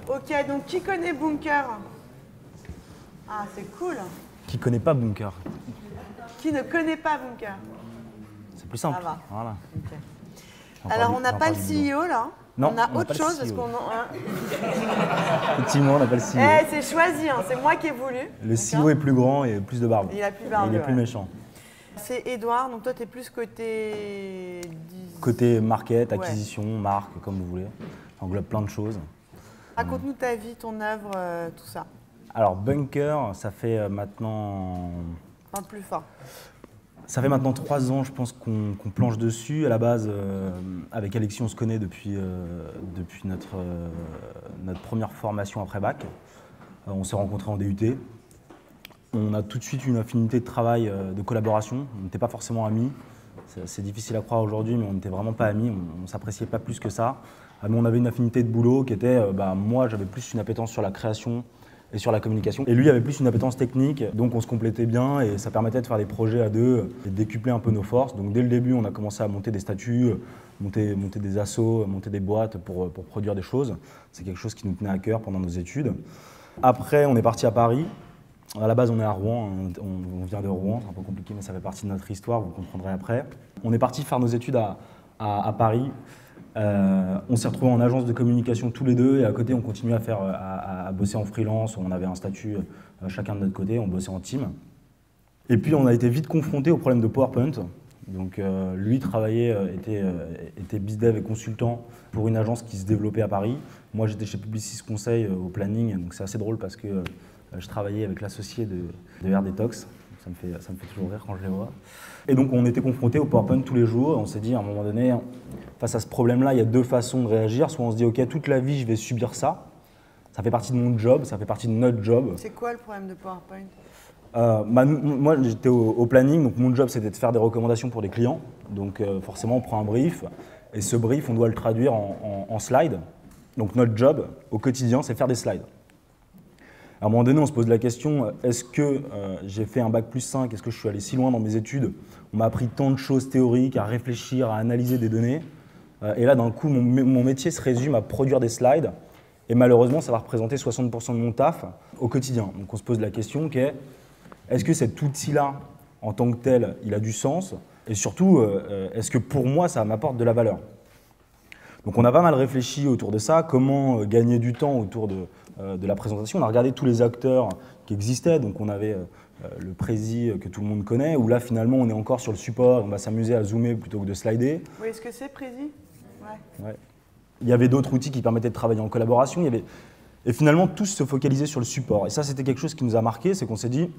Ok, donc qui connaît Bunker? Ah, c'est cool. Qui connaît pas Bunker? Qui ne connaît pas Bunker? C'est plus simple. Ça va. Voilà. Okay. Alors, on n'a pas le CEO là. Non, on a on n'a autre pas le chose CEO. parce qu'on. Effectivement, on n'a pas le CEO. Eh, c'est choisi, hein. C'est moi qui ai voulu. Le CEO est plus grand et plus de barbe. Il a plus de barbe. Et il est plus méchant. C'est Edouard, donc toi, tu es plus côté. Côté market, acquisition, marque, comme vous voulez. Ça englobe plein de choses. Raconte-nous ta vie, ton œuvre, tout ça. Alors, Bunker, ça fait maintenant. Parle plus fort. Ça fait maintenant 3 ans, je pense, qu'on planche dessus. À la base, avec Alexis, on se connaît depuis notre première formation après bac. On s'est rencontrés en DUT. On a tout de suite une affinité de travail, de collaboration. On n'était pas forcément amis. C'est difficile à croire aujourd'hui, mais on n'était vraiment pas amis. On ne s'appréciait pas plus que ça. Mais on avait une affinité de boulot qui était, moi, j'avais plus une appétence sur la création et sur la communication. Et lui avait plus une appétence technique, donc on se complétait bien et ça permettait de faire des projets à deux et de décupler un peu nos forces. Donc dès le début, on a commencé à monter des statuts, monter des assos, monter des boîtes pour produire des choses. C'est quelque chose qui nous tenait à cœur pendant nos études. Après, on est parti à Paris. À la base, on est à Rouen, on vient de Rouen, c'est un peu compliqué, mais ça fait partie de notre histoire, vous comprendrez après. On est parti faire nos études à Paris. On s'est retrouvés en agence de communication tous les deux et à côté on continuait à bosser en freelance, on avait un statut chacun de notre côté, on bossait en team. Et puis on a été vite confrontés au problème de PowerPoint. Donc lui était bizdev et consultant pour une agence qui se développait à Paris. Moi j'étais chez Publicis Conseil au planning, donc c'est assez drôle parce que je travaillais avec l'associé de RD Talks. Ça me fait toujours rire quand je les vois. Et donc on était confrontés au PowerPoint tous les jours. On s'est dit à un moment donné, face à ce problème-là, il y a deux façons de réagir. Soit on se dit, ok, toute la vie je vais subir ça. Ça fait partie de mon job, ça fait partie de notre job. C'est quoi le problème de PowerPoint? Moi j'étais au planning, donc mon job c'était de faire des recommandations pour des clients. Donc forcément on prend un brief et ce brief on doit le traduire en slides. Donc notre job au quotidien c'est faire des slides. À un moment donné, on se pose la question, est-ce que j'ai fait un bac plus 5, est-ce que je suis allé si loin dans mes études? On m'a appris tant de choses théoriques, à réfléchir, à analyser des données. Et là, d'un coup, mon métier se résume à produire des slides. Et malheureusement, ça va représenter 60% de mon taf au quotidien. Donc on se pose la question, est-ce que cet outil-là, en tant que tel, il a du sens? Et surtout, est-ce que pour moi, ça m'apporte de la valeur? Donc on a pas mal réfléchi autour de ça, comment gagner du temps autour de la présentation. On a regardé tous les acteurs qui existaient, donc on avait le prési que tout le monde connaît, où là finalement on est encore sur le support, on va s'amuser à zoomer plutôt que de slider. Oui, est-ce que c'est prési? Ouais. Il y avait d'autres outils qui permettaient de travailler en collaboration, et finalement tous se focalisaient sur le support. Et ça c'était quelque chose qui nous a marqué, c'est qu'on s'est dit,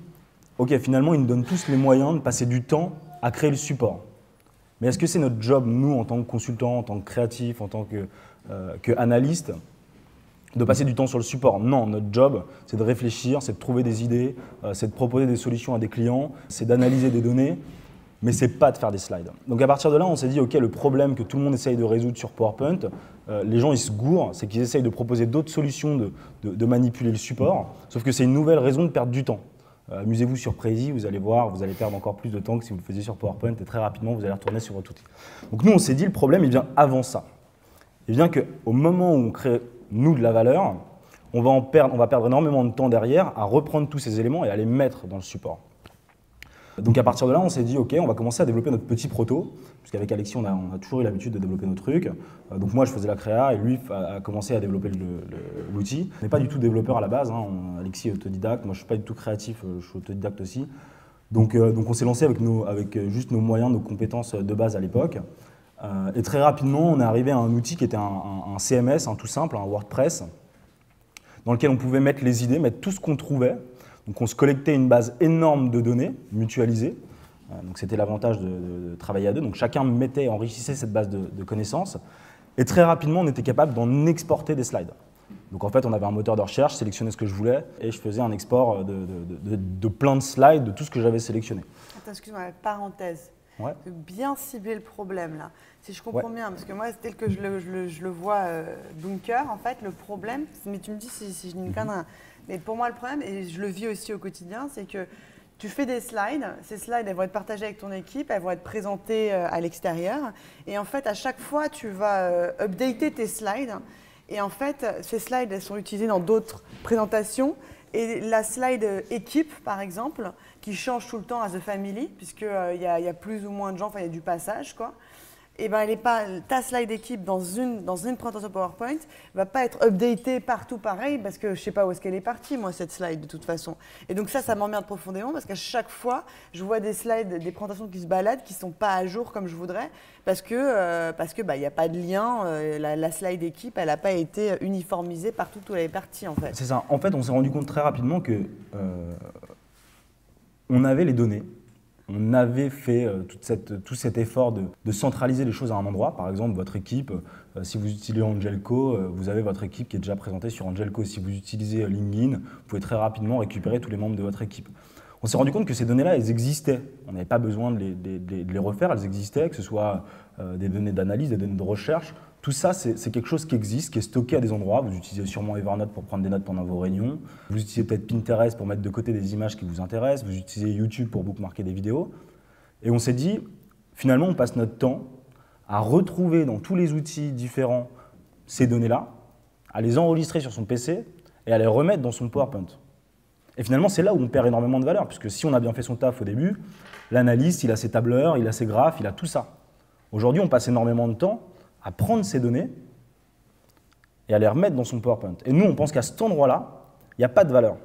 ok finalement ils nous donnent tous les moyens de passer du temps à créer le support. Mais est-ce que c'est notre job, nous, en tant que consultants, en tant que créatifs, en tant qu'analystes, de passer du temps sur le support? Non, notre job, c'est de réfléchir, c'est de trouver des idées, c'est de proposer des solutions à des clients, c'est d'analyser des données, mais c'est pas de faire des slides. Donc à partir de là, on s'est dit, ok, le problème que tout le monde essaye de résoudre sur PowerPoint, les gens ils se gourrent, c'est qu'ils essayent de proposer d'autres solutions de manipuler le support, sauf que c'est une nouvelle raison de perdre du temps. Amusez-vous sur Prezi, vous allez voir, vous allez perdre encore plus de temps que si vous le faisiez sur PowerPoint et très rapidement, vous allez retourner sur votre outil. Donc nous, on s'est dit, le problème, il vient avant ça. Il vient qu'au moment où on crée, nous, de la valeur, on va perdre énormément de temps derrière à reprendre tous ces éléments et à les mettre dans le support. Donc à partir de là, on s'est dit, ok, on va commencer à développer notre petit proto, puisqu'avec Alexis, on a toujours eu l'habitude de développer nos trucs. Donc moi, je faisais la créa et lui a commencé à développer l'outil. On n'est pas du tout développeur à la base, hein. Alexis est autodidacte, moi je ne suis pas du tout créatif, je suis autodidacte aussi. Donc on s'est lancé avec juste nos moyens, nos compétences de base à l'époque. Et très rapidement, on est arrivé à un outil qui était un CMS, tout simple, un WordPress, dans lequel on pouvait mettre les idées, mettre tout ce qu'on trouvait. Donc on se collectait une base énorme de données mutualisées. Donc c'était l'avantage de travailler à deux. Donc chacun enrichissait cette base de connaissances. Et très rapidement, on était capable d'en exporter des slides. Donc en fait, on avait un moteur de recherche, je sélectionnais ce que je voulais et je faisais un export de plein de slides de tout ce que j'avais sélectionné. Attends, excuse-moi, parenthèse. Ouais. de bien cibler le problème là. Si je comprends bien, parce que moi, c'est tel que je le vois, Bunker, en fait, le problème, mais tu me dis si je dis une connerie, mais pour moi, le problème, et je le vis aussi au quotidien, c'est que tu fais des slides, ces slides, elles vont être partagées avec ton équipe, elles vont être présentées à l'extérieur, et en fait, à chaque fois, tu vas updater tes slides, et en fait, ces slides, elles sont utilisées dans d'autres présentations, et la slide équipe, par exemple, qui change tout le temps à The Family, puisqu'il y a plus ou moins de gens, enfin, il y a du passage, quoi. Et ben, elle est pas, ta slide équipe dans une présentation PowerPoint ne va pas être updatée partout pareil, parce que je ne sais pas où est-ce qu'elle est partie, moi, cette slide, de toute façon. Et donc ça m'emmerde profondément, parce qu'à chaque fois, je vois des slides, des présentations qui se baladent, qui ne sont pas à jour comme je voudrais, parce que bah, y a pas de lien, la slide équipe, elle n'a pas été uniformisée partout où elle est partie, en fait. C'est ça. En fait, on s'est rendu compte très rapidement que on avait les données. On avait fait tout cet effort de centraliser les choses à un endroit. Par exemple, votre équipe, si vous utilisez Angelco, vous avez votre équipe qui est déjà présentée sur Angelco. Si vous utilisez LinkedIn, vous pouvez très rapidement récupérer tous les membres de votre équipe. On s'est rendu compte que ces données-là, elles existaient. On n'avait pas besoin de les refaire, elles existaient, que ce soit des données d'analyse, des données de recherche. Tout ça, c'est quelque chose qui existe, qui est stocké à des endroits. Vous utilisez sûrement Evernote pour prendre des notes pendant vos réunions. Vous utilisez peut-être Pinterest pour mettre de côté des images qui vous intéressent. Vous utilisez YouTube pour bookmarker des vidéos. Et on s'est dit, finalement, on passe notre temps à retrouver dans tous les outils différents ces données-là, à les enregistrer sur son PC et à les remettre dans son PowerPoint. Et finalement, c'est là où on perd énormément de valeur, puisque si on a bien fait son taf au début, l'analyste, il a ses tableurs, il a ses graphes, il a tout ça. Aujourd'hui, on passe énormément de temps à prendre ces données et à les remettre dans son PowerPoint. Et nous, on pense qu'à cet endroit-là, il n'y a pas de valeur.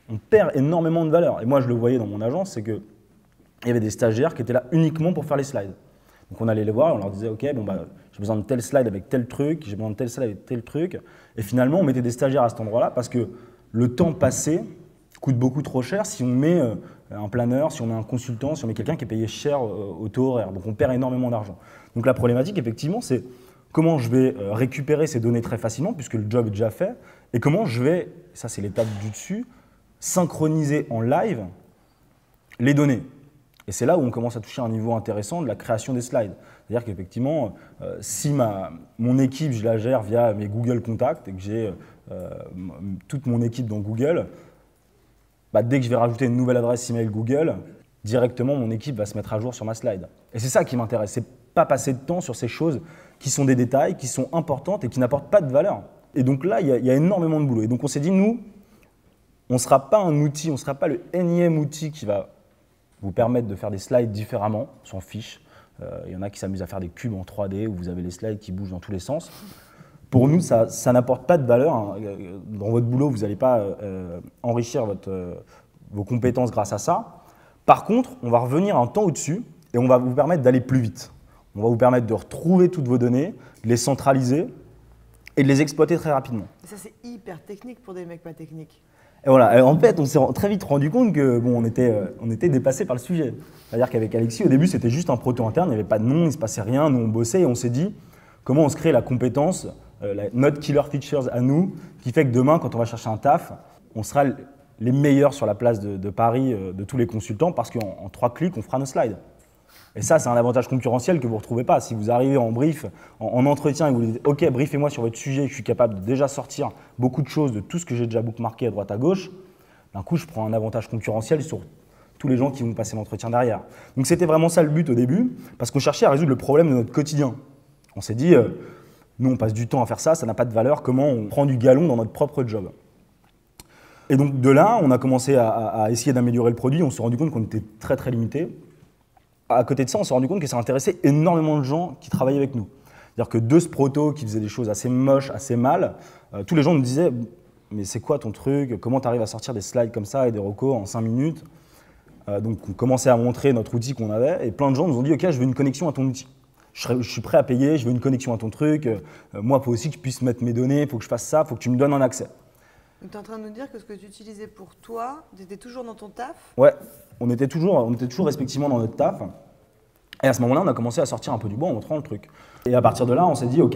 On perd énormément de valeur. Et moi, je le voyais dans mon agence, c'est qu'il y avait des stagiaires qui étaient là uniquement pour faire les slides. Donc on allait les voir et on leur disait, OK, bon, bah, j'ai besoin de tel slide avec tel truc, j'ai besoin de tel slide avec tel truc. Et finalement, on mettait des stagiaires à cet endroit-là parce que le temps passé coûte beaucoup trop cher si on met un planeur, si on met un consultant, si on met quelqu'un qui est payé cher au taux horaire. Donc on perd énormément d'argent. Donc la problématique, effectivement, c'est comment je vais récupérer ces données très facilement, puisque le job est déjà fait, et comment je vais, ça c'est l'étape du dessus, synchroniser en live les données. Et c'est là où on commence à toucher un niveau intéressant de la création des slides. C'est-à-dire qu'effectivement, si mon équipe, je la gère via mes Google Contacts et que j'ai toute mon équipe dans Google, bah, dès que je vais rajouter une nouvelle adresse email Google, directement mon équipe va se mettre à jour sur ma slide. Et c'est ça qui m'intéresse, c'est pas passer de temps sur ces choses qui sont des détails, qui sont importantes et qui n'apportent pas de valeur. Et donc là, il y a énormément de boulot. Et donc on s'est dit, nous, on ne sera pas un outil, on ne sera pas le énième outil qui va vous permettre de faire des slides différemment, on s'en fiche. Il y en a qui s'amusent à faire des cubes en 3D où vous avez les slides qui bougent dans tous les sens. Pour nous, ça n'apporte pas de valeur. Hein. Dans votre boulot, vous n'allez pas enrichir vos compétences grâce à ça. Par contre, on va revenir un temps au-dessus et on va vous permettre d'aller plus vite. On va vous permettre de retrouver toutes vos données, de les centraliser et de les exploiter très rapidement. Et ça, c'est hyper technique pour des mecs pas techniques. Et voilà. En fait, on s'est très vite rendu compte que bon, on était dépassé par le sujet. C'est-à-dire qu'avec Alexis, au début, c'était juste un proto interne, il n'y avait pas de nom, il ne se passait rien, nous on bossait et on s'est dit comment on se crée la compétence, notre killer features à nous, qui fait que demain, quand on va chercher un taf, on sera les meilleurs sur la place de Paris de tous les consultants parce qu'en 3 clics, on fera nos slides. Et ça, c'est un avantage concurrentiel que vous ne retrouvez pas. Si vous arrivez en brief, en entretien et vous dites « Ok, briefez-moi sur votre sujet, je suis capable de déjà sortir beaucoup de choses de tout ce que j'ai déjà bookmarké à droite à gauche », d'un coup, je prends un avantage concurrentiel sur tous les gens qui vont passer l'entretien derrière. Donc c'était vraiment ça le but au début, parce qu'on cherchait à résoudre le problème de notre quotidien. On s'est dit nous, on passe du temps à faire ça, ça n'a pas de valeur, comment on prend du galon dans notre propre job. Et donc de là, on a commencé à essayer d'améliorer le produit, on s'est rendu compte qu'on était très très limité. À côté de ça, on s'est rendu compte que ça intéressait énormément de gens qui travaillaient avec nous. C'est-à-dire que de ce proto qui faisait des choses assez moches, assez mal, tous les gens nous disaient « mais c'est quoi ton truc? Comment tu arrives à sortir des slides comme ça et des recos en 5 minutes ?» Donc on commençait à montrer notre outil qu'on avait et plein de gens nous ont dit « Ok, je veux une connexion à ton outil. Je suis prêt à payer, je veux une connexion à ton truc. Moi, il faut aussi que je puisse mettre mes données, il faut que je fasse ça, il faut que tu me donnes un accès. » Donc tu es en train de nous dire que ce que tu utilisais pour toi, tu étais toujours dans ton taf? Ouais, on était toujours respectivement dans notre taf. Et à ce moment-là, on a commencé à sortir un peu du bois en montrant le truc. Et à partir de là, on s'est dit, OK,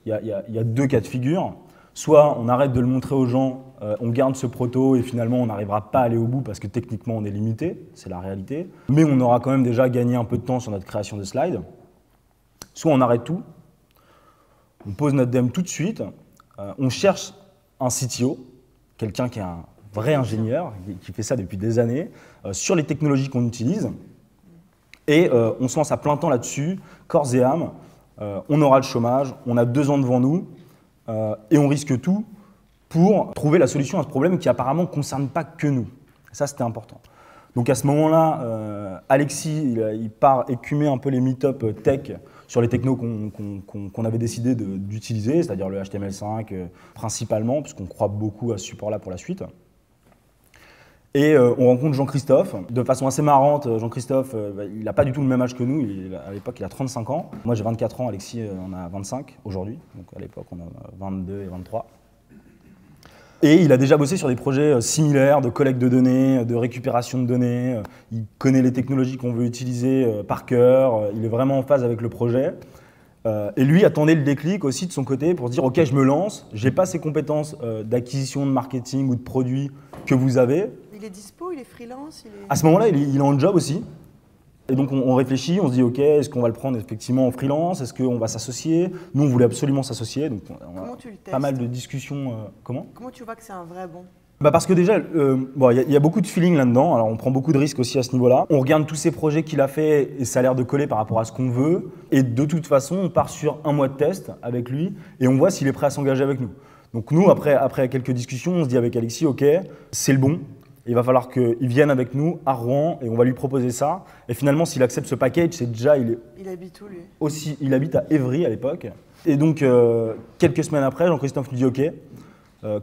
il y a 2 cas de figure. Soit on arrête de le montrer aux gens, on garde ce proto et finalement on n'arrivera pas à aller au bout parce que techniquement on est limité, c'est la réalité. Mais on aura quand même déjà gagné un peu de temps sur notre création de slides. Soit on arrête tout, on pose notre DM tout de suite, on cherche un CTO, quelqu'un qui est un vrai ingénieur, qui fait ça depuis des années, sur les technologies qu'on utilise, et on se lance à plein temps là-dessus, corps et âme. On aura le chômage, on a 2 ans devant nous, et on risque tout pour trouver la solution à ce problème qui apparemment ne concerne pas que nous. Ça, c'était important. Donc à ce moment-là, Alexis, il part écumer un peu les meet-up tech sur les technos qu'on avait décidé d'utiliser, c'est-à-dire le HTML5 principalement, puisqu'on croit beaucoup à ce support-là pour la suite. Et on rencontre Jean-Christophe. De façon assez marrante, Jean-Christophe, il n'a pas du tout le même âge que nous. À l'époque, il a 35 ans. Moi, j'ai 24 ans. Alexis en a 25 aujourd'hui. Donc à l'époque, on a 22 et 23. Et il a déjà bossé sur des projets similaires de collecte de données, de récupération de données. Il connaît les technologies qu'on veut utiliser par cœur. Il est vraiment en phase avec le projet. Et lui attendait le déclic aussi de son côté pour se dire « Ok, je me lance. Je n'ai pas ces compétences d'acquisition, de marketing ou de produits que vous avez. » Il est dispo, il est freelance, À ce moment-là, il est en job aussi. Et donc on réfléchit, on se dit ok, est-ce qu'on va le prendre effectivement en freelance? Est-ce qu'on va s'associer? Nous, on voulait absolument s'associer. Donc Comment tu le testes? Pas mal de discussions. Comment tu vois que c'est un vrai bon? Parce que déjà, y a beaucoup de feeling là-dedans. Alors on prend beaucoup de risques aussi à ce niveau-là. On regarde tous ces projets qu'il a fait et ça a l'air de coller par rapport à ce qu'on veut. Et de toute façon, on part sur 1 mois de test avec lui et on voit s'il est prêt à s'engager avec nous. Donc nous, après quelques discussions, on se dit avec Alexis, ok, c'est le bon. Il va falloir qu'il vienne avec nous à Rouen et on va lui proposer ça. Et finalement, s'il accepte ce package, c'est déjà… Il habite où, lui? Aussi, il habite à Évry à l'époque. Et donc, quelques semaines après, Jean-Christophe nous dit « Ok,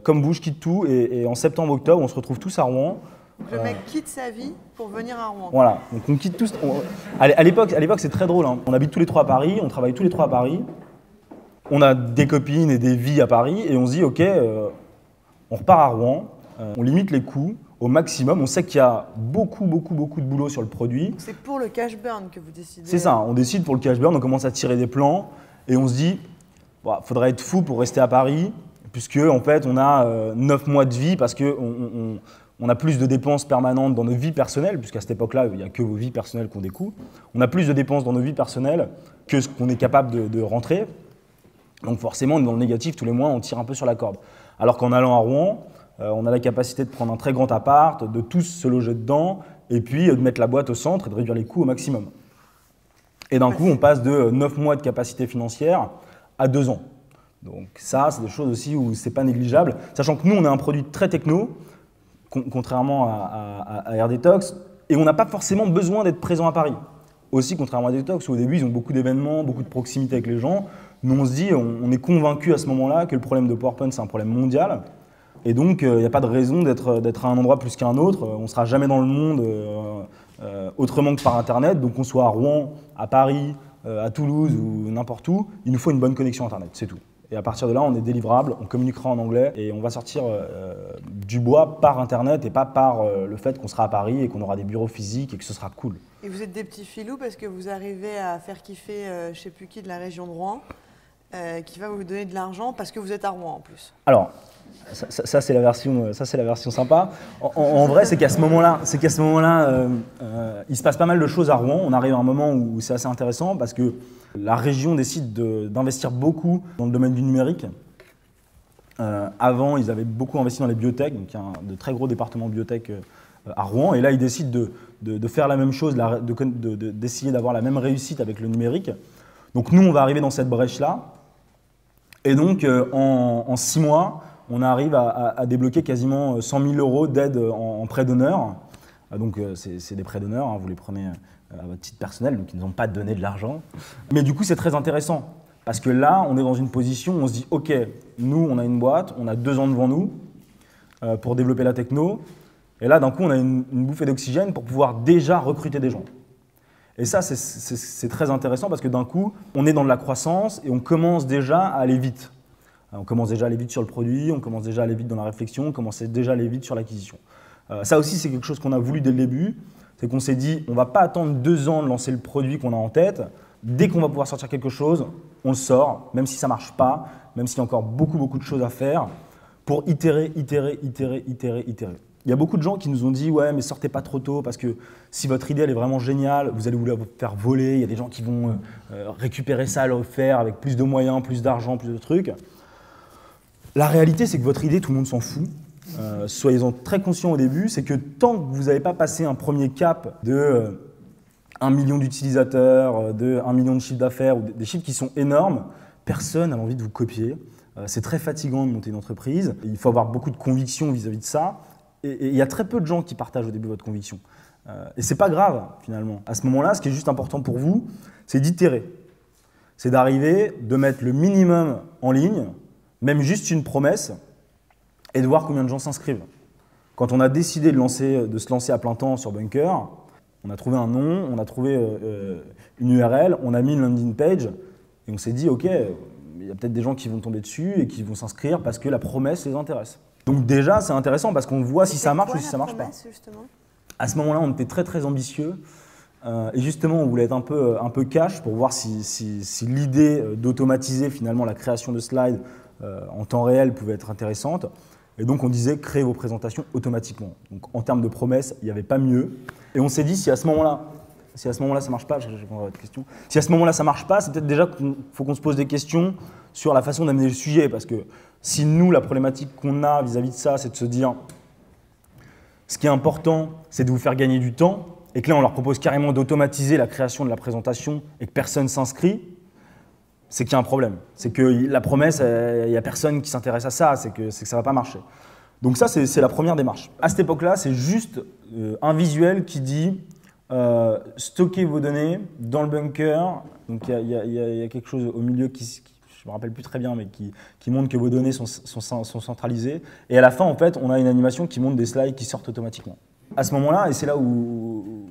comme vous, je quitte tout. » Et en septembre-octobre, on se retrouve tous à Rouen. Donc le mec quitte sa vie pour venir à Rouen. Voilà, donc on quitte tous… À l'époque, c'est très drôle. Hein. On habite tous les 3 à Paris, on travaille tous les 3 à Paris. On a des copines et des vies à Paris. Et on se dit « Ok, on repart à Rouen. On limite les coûts. » Au maximum, on sait qu'il y a beaucoup de boulot sur le produit. C'est pour le cash burn que vous décidez. C'est ça, on décide pour le cash burn, on commence à tirer des plans et on se dit, faudrait être fou pour rester à Paris, puisque en fait on a 9 mois de vie parce qu'on a plus de dépenses permanentes dans nos vies personnelles, puisqu'à cette époque-là, il n'y a que vos vies personnelles qui ont des coûts. On a plus de dépenses dans nos vies personnelles que ce qu'on est capable de rentrer. Donc forcément, on est dans le négatif, tous les mois, on tire un peu sur la corde. Alors qu'en allant à Rouen, on a la capacité de prendre un très grand appart, de tous se loger dedans, et puis de mettre la boîte au centre et de réduire les coûts au maximum. Et d'un coup, on passe de 9 mois de capacité financière à 2 ans. Donc ça, c'est des choses aussi où c'est pas négligeable. Sachant que nous, on est un produit très techno, contrairement à RDTalks, et on n'a pas forcément besoin d'être présent à Paris. Aussi, contrairement à RDTalks, où au début, ils ont beaucoup d'événements, beaucoup de proximité avec les gens. Nous, on se dit, on est convaincus à ce moment-là que le problème de PowerPoint, c'est un problème mondial. Et donc, il n'y a pas de raison d'être à un endroit plus qu'à un autre. On ne sera jamais dans le monde autrement que par Internet. Donc, qu'on soit à Rouen, à Paris, à Toulouse ou n'importe où, il nous faut une bonne connexion Internet, c'est tout. Et à partir de là, on est délivrable, on communiquera en anglais et on va sortir du bois par Internet et pas par le fait qu'on sera à Paris et qu'on aura des bureaux physiques et que ce sera cool. Et vous êtes des petits filous parce que vous arrivez à faire kiffer je ne sais plus qui de la région de Rouen qui va vous donner de l'argent parce que vous êtes à Rouen en plus. Alors, ça c'est la version sympa. En vrai, c'est qu'à ce moment-là, il se passe pas mal de choses à Rouen. On arrive à un moment où c'est assez intéressant parce que la région décide d'investir beaucoup dans le domaine du numérique. Avant, ils avaient beaucoup investi dans les biotech, donc il y a de très gros départements biotech à Rouen. Et là, ils décident de faire la même chose, d'essayer d'avoir la même réussite avec le numérique. Donc nous, on va arriver dans cette brèche-là. Et donc, en 6 mois, on arrive à débloquer quasiment 100 000 € d'aide en prêt d'honneur. Donc, c'est des prêts d'honneur, hein, vous les prenez à votre titre personnel, donc ils ne nous ont pas donné de l'argent. Mais du coup, c'est très intéressant, parce que là, on est dans une position où on se dit, OK, nous, on a une boîte, on a 2 ans devant nous pour développer la techno. Et là, d'un coup, on a une bouffée d'oxygène pour pouvoir déjà recruter des gens. Et ça, c'est très intéressant parce que d'un coup, on est dans de la croissance et on commence déjà à aller vite. On commence déjà à aller vite sur le produit, on commence déjà à aller vite dans la réflexion, on commence déjà à aller vite sur l'acquisition. Ça aussi, c'est quelque chose qu'on a voulu dès le début. C'est qu'on s'est dit, on ne va pas attendre 2 ans de lancer le produit qu'on a en tête. dès qu'on va pouvoir sortir quelque chose, on le sort, même si ça ne marche pas, même s'il y a encore beaucoup de choses à faire, pour itérer. Il y a beaucoup de gens qui nous ont dit « Ouais, mais sortez pas trop tôt parce que si votre idée elle est vraiment géniale, vous allez vous la faire voler. Il y a des gens qui vont récupérer ça, le faire avec plus de moyens, plus d'argent, plus de trucs. » La réalité, c'est que votre idée, tout le monde s'en fout. Soyez-en très conscients au début, c'est que tant que vous n'avez pas passé un premier cap de 1 million d'utilisateurs, de 1 million de chiffres d'affaires, ou des chiffres qui sont énormes, personne n'a envie de vous copier. C'est très fatigant de monter une entreprise. Il faut avoir beaucoup de conviction vis-à-vis de ça. Et il y a très peu de gens qui partagent au début votre conviction. Et ce n'est pas grave, finalement. À ce moment-là, ce qui est juste important pour vous, c'est d'itérer. C'est d'arriver, de mettre le minimum en ligne, même juste une promesse, et de voir combien de gens s'inscrivent. Quand on a décidé de se lancer à plein temps sur Bunker, on a trouvé un nom, on a trouvé une URL, on a mis une landing page, et on s'est dit, OK, il y a peut-être des gens qui vont tomber dessus et qui vont s'inscrire parce que la promesse les intéresse. Donc déjà, c'est intéressant parce qu'on voit si ça marche ou si ça ne marche pas. Justement à ce moment-là, on était très ambitieux. Et justement, on voulait être un peu cash pour voir si l'idée d'automatiser finalement la création de slides en temps réel pouvait être intéressante. Et donc, on disait créer vos présentations automatiquement. Donc, en termes de promesses, il n'y avait pas mieux. Et on s'est dit, si à ce moment-là, ça ne marche pas, je répondrai à votre question. Si à ce moment-là, ça ne marche pas, c'est peut-être déjà qu'il faut qu'on se pose des questions sur la façon d'amener le sujet. Parce que si nous, la problématique qu'on a vis-à-vis de ça, c'est de se dire, ce qui est important, c'est de vous faire gagner du temps, et que là, on leur propose carrément d'automatiser la création de la présentation et que personne ne s'inscrit, c'est qu'il y a un problème. C'est que la promesse, il n'y a personne qui s'intéresse à ça, c'est que ça ne va pas marcher. Donc ça, c'est la première démarche. À cette époque-là, c'est juste un visuel qui dit stockez vos données dans le bunker. Donc il y a quelque chose au milieu qui je ne me rappelle plus très bien, mais qui montre que vos données sont centralisées. Et à la fin, en fait, on a une animation qui montre des slides qui sortent automatiquement. À ce moment-là, et c'est là où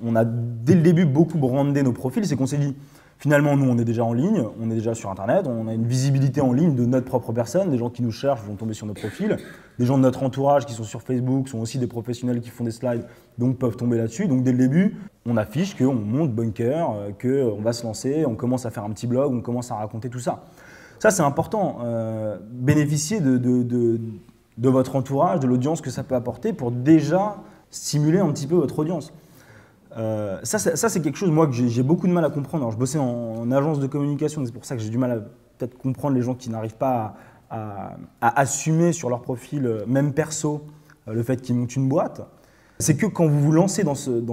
on a dès le début beaucoup brandé nos profils, c'est qu'on s'est dit, finalement, nous, on est déjà en ligne, on est déjà sur Internet, on a une visibilité en ligne de notre propre personne, des gens qui nous cherchent vont tomber sur nos profils, des gens de notre entourage qui sont sur Facebook sont aussi des professionnels qui font des slides, donc peuvent tomber là-dessus. Donc dès le début, on affiche qu'on monte Bunker, qu'on va se lancer, on commence à faire un petit blog, on commence à raconter tout ça. Ça, c'est important, bénéficier de votre entourage, de l'audience que ça peut apporter pour déjà stimuler un petit peu votre audience. Ça c'est quelque chose, moi, que j'ai beaucoup de mal à comprendre. Alors, je bossais en agence de communication, c'est pour ça que j'ai du mal à peut-être comprendre les gens qui n'arrivent pas à assumer sur leur profil, même perso, le fait qu'ils montent une boîte. C'est que quand vous vous lancez dans ce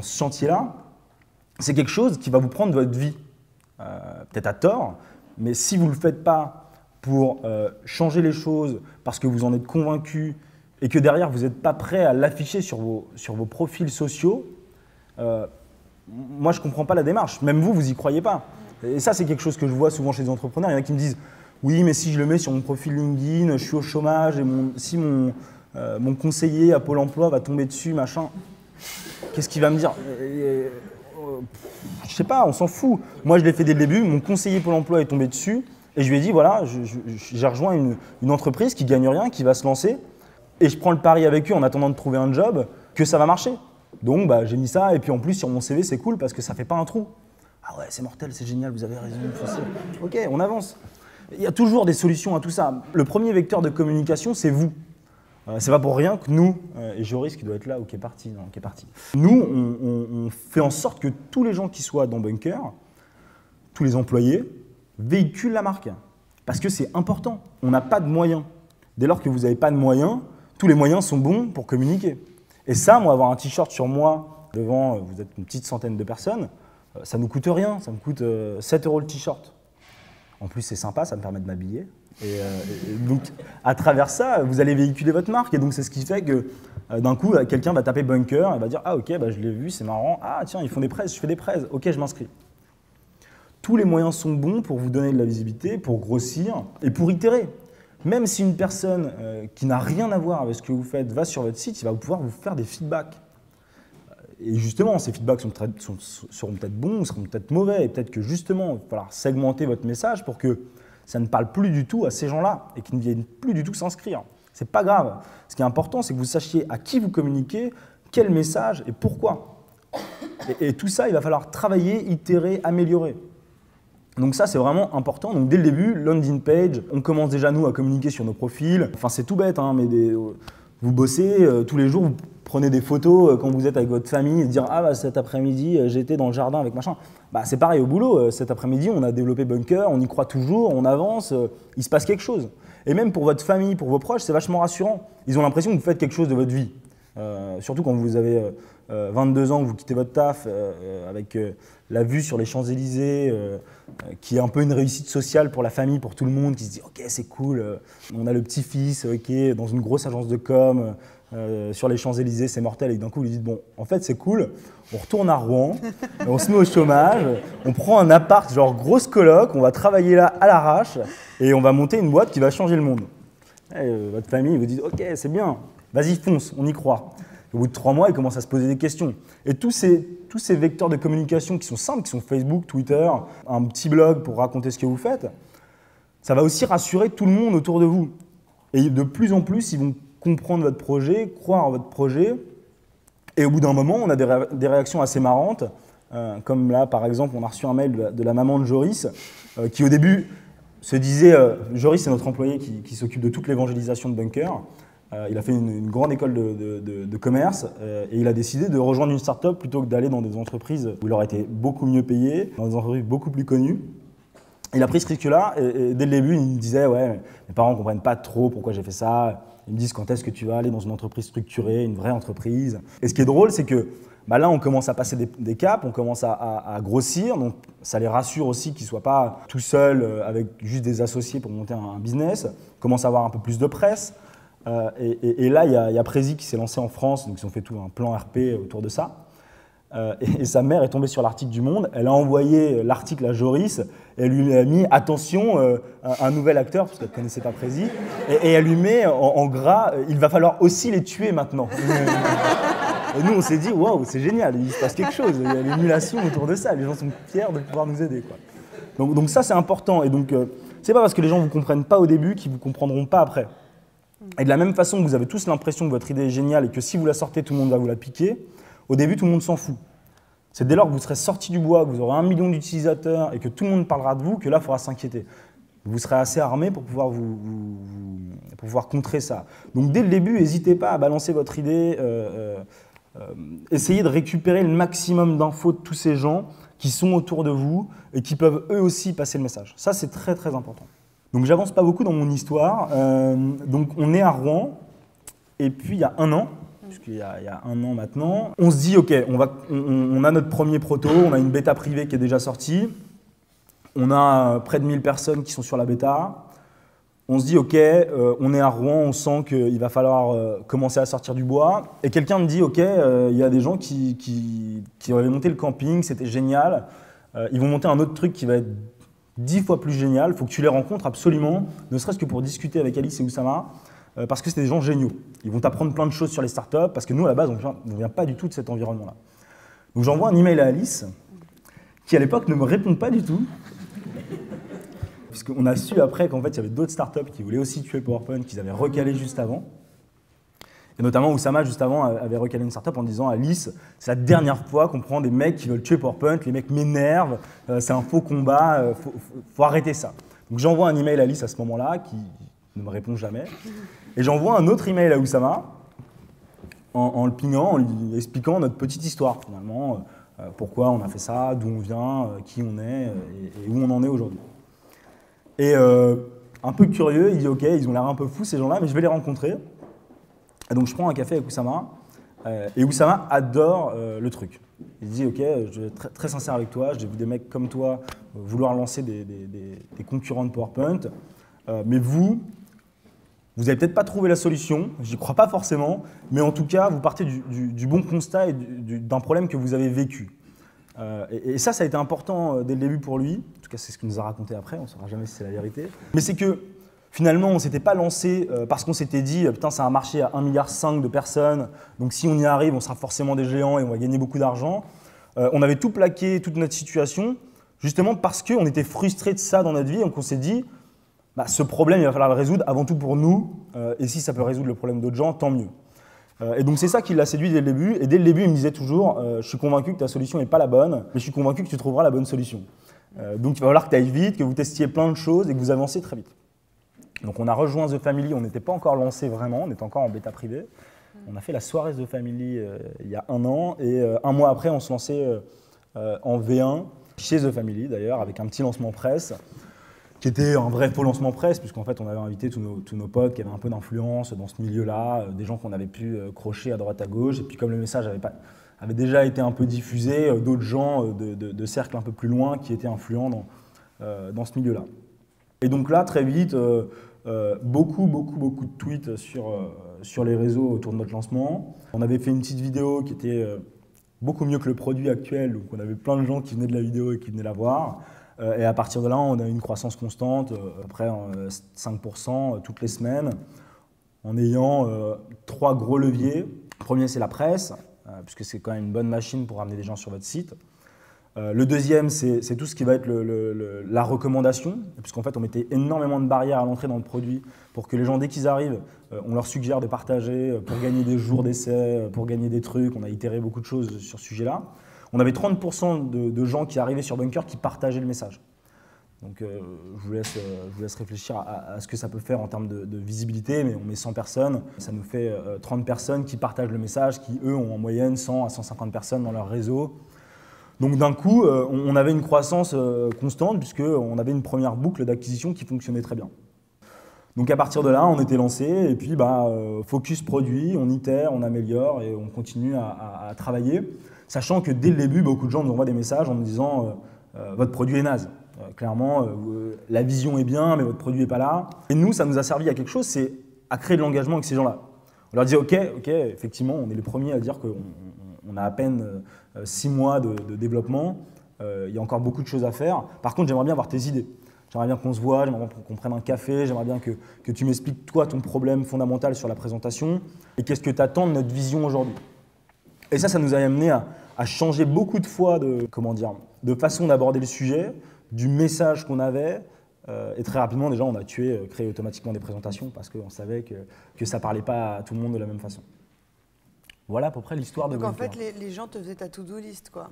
chantier-là, c'est quelque chose qui va vous prendre votre vie. Peut-être à tort, mais si vous ne le faites pas pour changer les choses, parce que vous en êtes convaincu, et que derrière, vous n'êtes pas prêt à l'afficher sur vos profils sociaux, moi, je ne comprends pas la démarche. Même vous n'y croyez pas. Et ça, c'est quelque chose que je vois souvent chez les entrepreneurs. Il y en a qui me disent « Oui, mais si je le mets sur mon profil LinkedIn, je suis au chômage, et si mon conseiller à Pôle emploi va tomber dessus, machin, qu'est-ce qu'il va me dire ?» Je ne sais pas, on s'en fout. Moi, je l'ai fait dès le début. Mon conseiller Pôle emploi est tombé dessus. Et je lui ai dit « Voilà, j'ai rejoint une entreprise qui ne gagne rien, qui va se lancer. » Et je prends le pari avec eux en attendant de trouver un job, que ça va marcher. Donc j'ai mis ça, et puis en plus sur mon CV c'est cool parce que ça ne fait pas un trou. Ah ouais, c'est mortel, c'est génial, vous avez raison. Ok, on avance. Il y a toujours des solutions à tout ça. Le premier vecteur de communication, c'est vous. C'est pas pour rien que nous, et Joris qui doit être là ou qui est parti, non, qui est parti. Nous, on fait en sorte que tous les gens qui soient dans Bunker, tous les employés, véhiculent la marque. Parce que c'est important. On n'a pas de moyens. Dès lors que vous n'avez pas de moyens, tous les moyens sont bons pour communiquer. Et ça, moi, avoir un t-shirt sur moi, devant, vous êtes une petite centaine de personnes, ça ne nous coûte rien, ça me coûte 7 € le t-shirt. En plus, c'est sympa, ça me permet de m'habiller. Et donc, à travers ça, vous allez véhiculer votre marque. Et donc, c'est ce qui fait que d'un coup, quelqu'un va taper Bunker et va dire « Ah ok, je l'ai vu, c'est marrant. Ah tiens, ils font des prêts, je fais des prêts. Ok, je m'inscris. » Tous les moyens sont bons pour vous donner de la visibilité, pour grossir et pour itérer. Même si une personne qui n'a rien à voir avec ce que vous faites va sur votre site, il va pouvoir vous faire des feedbacks. Et justement, ces feedbacks seront peut-être bons ou seront peut-être mauvais. Et peut-être que justement, il va falloir segmenter votre message pour que ça ne parle plus du tout à ces gens-là et qu'ils ne viennent plus du tout s'inscrire. Ce n'est pas grave. Ce qui est important, c'est que vous sachiez à qui vous communiquez, quel message et pourquoi. Et tout ça, il va falloir travailler, itérer, améliorer. Donc ça, c'est vraiment important. Donc dès le début, landing page, on commence déjà, nous, à communiquer sur nos profils. Enfin, c'est tout bête, hein, mais vous bossez tous les jours, vous prenez des photos quand vous êtes avec votre famille et dire « Ah, bah, cet après-midi, j'étais dans le jardin avec machin ». Bah, c'est pareil au boulot. Cet après-midi, on a développé Bunker, on y croit toujours, on avance, il se passe quelque chose. Et même pour votre famille, pour vos proches, c'est vachement rassurant. Ils ont l'impression que vous faites quelque chose de votre vie. Surtout quand vous avez 22 ans, que vous quittez votre taf avec la vue sur les Champs-Élysées, qui est un peu une réussite sociale pour la famille, pour tout le monde, qui se dit « Ok, c'est cool, on a le petit-fils qui est dans une grosse agence de com, sur les Champs-Élysées, c'est mortel. » Et d'un coup, vous lui dites « Bon, en fait, c'est cool, on retourne à Rouen, on se met au chômage, on prend un appart, genre grosse coloc, on va travailler là à l'arrache et on va monter une boîte qui va changer le monde. » Votre famille vous dit « Ok, c'est bien, vas-y, fonce, on y croit. » Au bout de 3 mois, ils commencent à se poser des questions. Et tous ces vecteurs de communication qui sont simples, qui sont Facebook, Twitter, un petit blog pour raconter ce que vous faites, ça va aussi rassurer tout le monde autour de vous. Et de plus en plus, ils vont comprendre votre projet, croire en votre projet. Et au bout d'un moment, on a des réactions assez marrantes. Comme là, par exemple, on a reçu un mail de la maman de Joris, qui au début se disait, Joris, c'est notre employé qui s'occupe de toute l'évangélisation de Bunker. Il a fait une grande école de commerce et il a décidé de rejoindre une start-up plutôt que d'aller dans des entreprises où il aurait été beaucoup mieux payé, dans des entreprises beaucoup plus connues. Il a pris ce risque-là et dès le début, il me disait « Ouais, mes parents ne comprennent pas trop pourquoi j'ai fait ça. Ils me disent quand est-ce que tu vas aller dans une entreprise structurée, une vraie entreprise. » Et ce qui est drôle, c'est que là, on commence à passer des caps, on commence à grossir. Donc, ça les rassure aussi qu'ils ne soient pas tout seuls avec juste des associés pour monter un business. On commence à avoir un peu plus de presse. Et là, il y a Prési qui s'est lancé en France, donc ils ont fait tout un plan RP autour de ça. Et sa mère est tombée sur l'article du Monde, elle a envoyé l'article à Joris, et elle lui a mis « Attention, un nouvel acteur », parce qu'elle ne connaissait pas Prési, et elle lui met en gras « Il va falloir aussi les tuer maintenant ». Et nous, on s'est dit « Waouh, c'est génial, il se passe quelque chose, il y a l'émulation autour de ça, les gens sont fiers de pouvoir nous aider, quoi. » Donc ça, c'est important, et donc c'est pas parce que les gens ne vous comprennent pas au début qu'ils ne vous comprendront pas après. Et de la même façon que vous avez tous l'impression que votre idée est géniale et que si vous la sortez, tout le monde va vous la piquer, au début, tout le monde s'en fout. C'est dès lors que vous serez sorti du bois, que vous aurez 1 million d'utilisateurs et que tout le monde parlera de vous, que là, il faudra s'inquiéter. Vous serez assez armé pour pouvoir, pour pouvoir contrer ça. Donc dès le début, n'hésitez pas à balancer votre idée, essayez de récupérer le maximum d'infos de tous ces gens qui sont autour de vous et qui peuvent eux aussi passer le message. Ça, c'est très très important. Donc j'avance pas beaucoup dans mon histoire. Donc on est à Rouen, et puis il y a 1 an, puisqu'il y a 1 an maintenant, on se dit ok, on a notre premier proto, on a une bêta privée qui est déjà sortie, on a près de 1000 personnes qui sont sur la bêta, on se dit ok, on est à Rouen, on sent qu'il va falloir commencer à sortir du bois, et quelqu'un me dit ok, il y a des gens qui avaient monté le camping, c'était génial, ils vont monter un autre truc qui va être 10 fois plus génial, il faut que tu les rencontres absolument, ne serait-ce que pour discuter avec Alice et Oussama, parce que c'est des gens géniaux. Ils vont t'apprendre plein de choses sur les startups, parce que nous, à la base, on ne vient pas du tout de cet environnement-là. Donc j'envoie un email à Alice, qui à l'époque ne me répond pas du tout, puisqu'on a su après qu'en fait, il y avait d'autres startups qui voulaient aussi tuer PowerPoint, qu'ils avaient recalé juste avant. Et notamment, Oussama, juste avant, avait recalé une startup en disant « Alice, c'est la dernière fois qu'on prend des mecs qui veulent tuer PowerPoint, les mecs m'énervent, c'est un faux combat, faut arrêter ça. » Donc j'envoie un email à Alice à ce moment-là, qui ne me répond jamais. Et j'envoie un autre email à Oussama, en le pingant, en lui expliquant notre petite histoire, finalement, pourquoi on a fait ça, d'où on vient, qui on est, et où on en est aujourd'hui. Et un peu curieux, il dit « Ok, ils ont l'air un peu fous ces gens-là, mais je vais les rencontrer. » Et donc je prends un café avec Oussama, et Oussama adore le truc. Il dit « Ok, je vais être très sincère avec toi, j'ai vu des mecs comme toi vouloir lancer des concurrents de PowerPoint, mais vous n'avez peut-être pas trouvé la solution, j'y crois pas forcément, mais en tout cas, vous partez du bon constat et d'un problème que vous avez vécu. Et ça a été important dès le début pour lui, en tout cas c'est ce qu'il nous a raconté après, on ne saura jamais si c'est la vérité. Mais c'est que finalement, on ne s'était pas lancé parce qu'on s'était dit « Putain, c'est un marché à 1,5 milliard de personnes, donc si on y arrive, on sera forcément des géants et on va gagner beaucoup d'argent. » On avait tout plaqué, toute notre situation, justement parce qu'on était frustrés de ça dans notre vie, donc on s'est dit « Ce problème, il va falloir le résoudre avant tout pour nous, et si ça peut résoudre le problème d'autres gens, tant mieux. » Et donc c'est ça qui l'a séduit dès le début. Et dès le début, il me disait toujours je suis convaincu que ta solution n'est pas la bonne, mais je suis convaincu que tu trouveras la bonne solution. Donc il va falloir que tu ailles vite, que vous testiez plein de choses et que vous avanciez très vite. Donc on a rejoint The Family, on n'était pas encore lancé vraiment, on était encore en bêta privée. On a fait la soirée The Family il y a 1 an et 1 mois après, on se lançait en V1 chez The Family d'ailleurs, avec un petit lancement presse qui était un vrai faux lancement presse, puisqu'en fait on avait invité tous nos potes qui avaient un peu d'influence dans ce milieu-là, des gens qu'on avait pu crocher à droite à gauche, et puis comme le message avait déjà été un peu diffusé, d'autres gens de cercles un peu plus loin qui étaient influents dans ce milieu-là. Et donc là, très vite, beaucoup de tweets sur les réseaux autour de notre lancement. On avait fait une petite vidéo qui était beaucoup mieux que le produit actuel, donc on avait plein de gens qui venaient de la vidéo et qui venaient la voir. Et à partir de là, on a eu une croissance constante, à peu près 5% toutes les semaines, en ayant 3 gros leviers. Le premier, c'est la presse, puisque c'est quand même une bonne machine pour ramener des gens sur votre site. Le deuxième, c'est tout ce qui va être la recommandation, puisqu'en fait, on mettait énormément de barrières à l'entrée dans le produit pour que les gens, dès qu'ils arrivent, on leur suggère de partager pour gagner des jours d'essai, pour gagner des trucs. On a itéré beaucoup de choses sur ce sujet-là. On avait 30% de gens qui arrivaient sur Bunker qui partageaient le message. Donc je vous laisse réfléchir à ce que ça peut faire en termes de visibilité, mais on met 100 personnes, ça nous fait 30 personnes qui partagent le message, qui eux ont en moyenne 100 à 150 personnes dans leur réseau. Donc d'un coup, on avait une croissance constante puisqu'on avait une première boucle d'acquisition qui fonctionnait très bien. Donc à partir de là, on était lancé et puis focus produit, on itère, on améliore et on continue à travailler. Sachant que dès le début, beaucoup de gens nous envoient des messages en nous disant votre produit est naze. Clairement, la vision est bien, mais votre produit n'est pas là. Et nous, ça nous a servi à quelque chose, c'est à créer de l'engagement avec ces gens-là. On leur disait ok, effectivement, on est les premiers à dire qu'on a à peine 6 mois de développement. Il y a encore beaucoup de choses à faire. Par contre, j'aimerais bien avoir tes idées. J'aimerais bien qu'on se voit, j'aimerais bien qu'on prenne un café, j'aimerais bien que tu m'expliques toi ton problème fondamental sur la présentation et qu'est-ce que tu attends de notre vision aujourd'hui. Et ça nous a amené à changer beaucoup de fois de façon d'aborder le sujet, du message qu'on avait. Et très rapidement, déjà, on a créé automatiquement des présentations parce qu'on savait que ça ne parlait pas à tout le monde de la même façon. Voilà à peu près l'histoire de Bunker. Donc en fait, les gens te faisaient ta to-do list, quoi.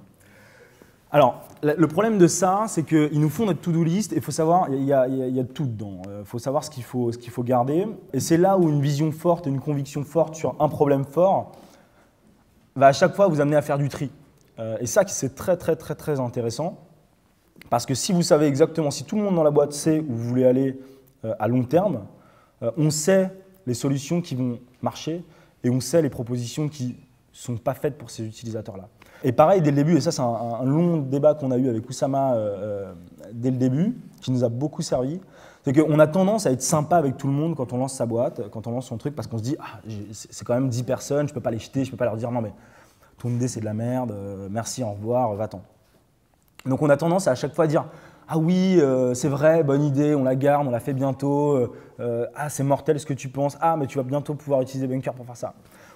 Alors, le problème de ça, c'est qu'ils nous font notre to-do list et il faut savoir, il y a tout dedans. Il faut savoir ce qu'il faut garder. Et c'est là où une vision forte, une conviction forte sur un problème fort va à chaque fois vous amener à faire du tri. Et ça, c'est très intéressant. Parce que si vous savez exactement, si tout le monde dans la boîte sait où vous voulez aller à long terme, on sait les solutions qui vont marcher et on sait les propositions qui ne sont pas faites pour ces utilisateurs-là. Et pareil, dès le début, et ça c'est un long débat qu'on a eu avec Oussama dès le début, qui nous a beaucoup servi, c'est qu'on a tendance à être sympa avec tout le monde quand on lance sa boîte, quand on lance son truc, parce qu'on se dit c'est quand même 10 personnes, je ne peux pas les jeter, je ne peux pas leur dire non mais ton idée c'est de la merde, merci, au revoir, va-t'en. Donc on a tendance à chaque fois dire ah oui, c'est vrai, bonne idée, on la garde, on la fait bientôt, c'est mortel ce que tu penses, mais tu vas bientôt pouvoir utiliser Bunker pour faire ça.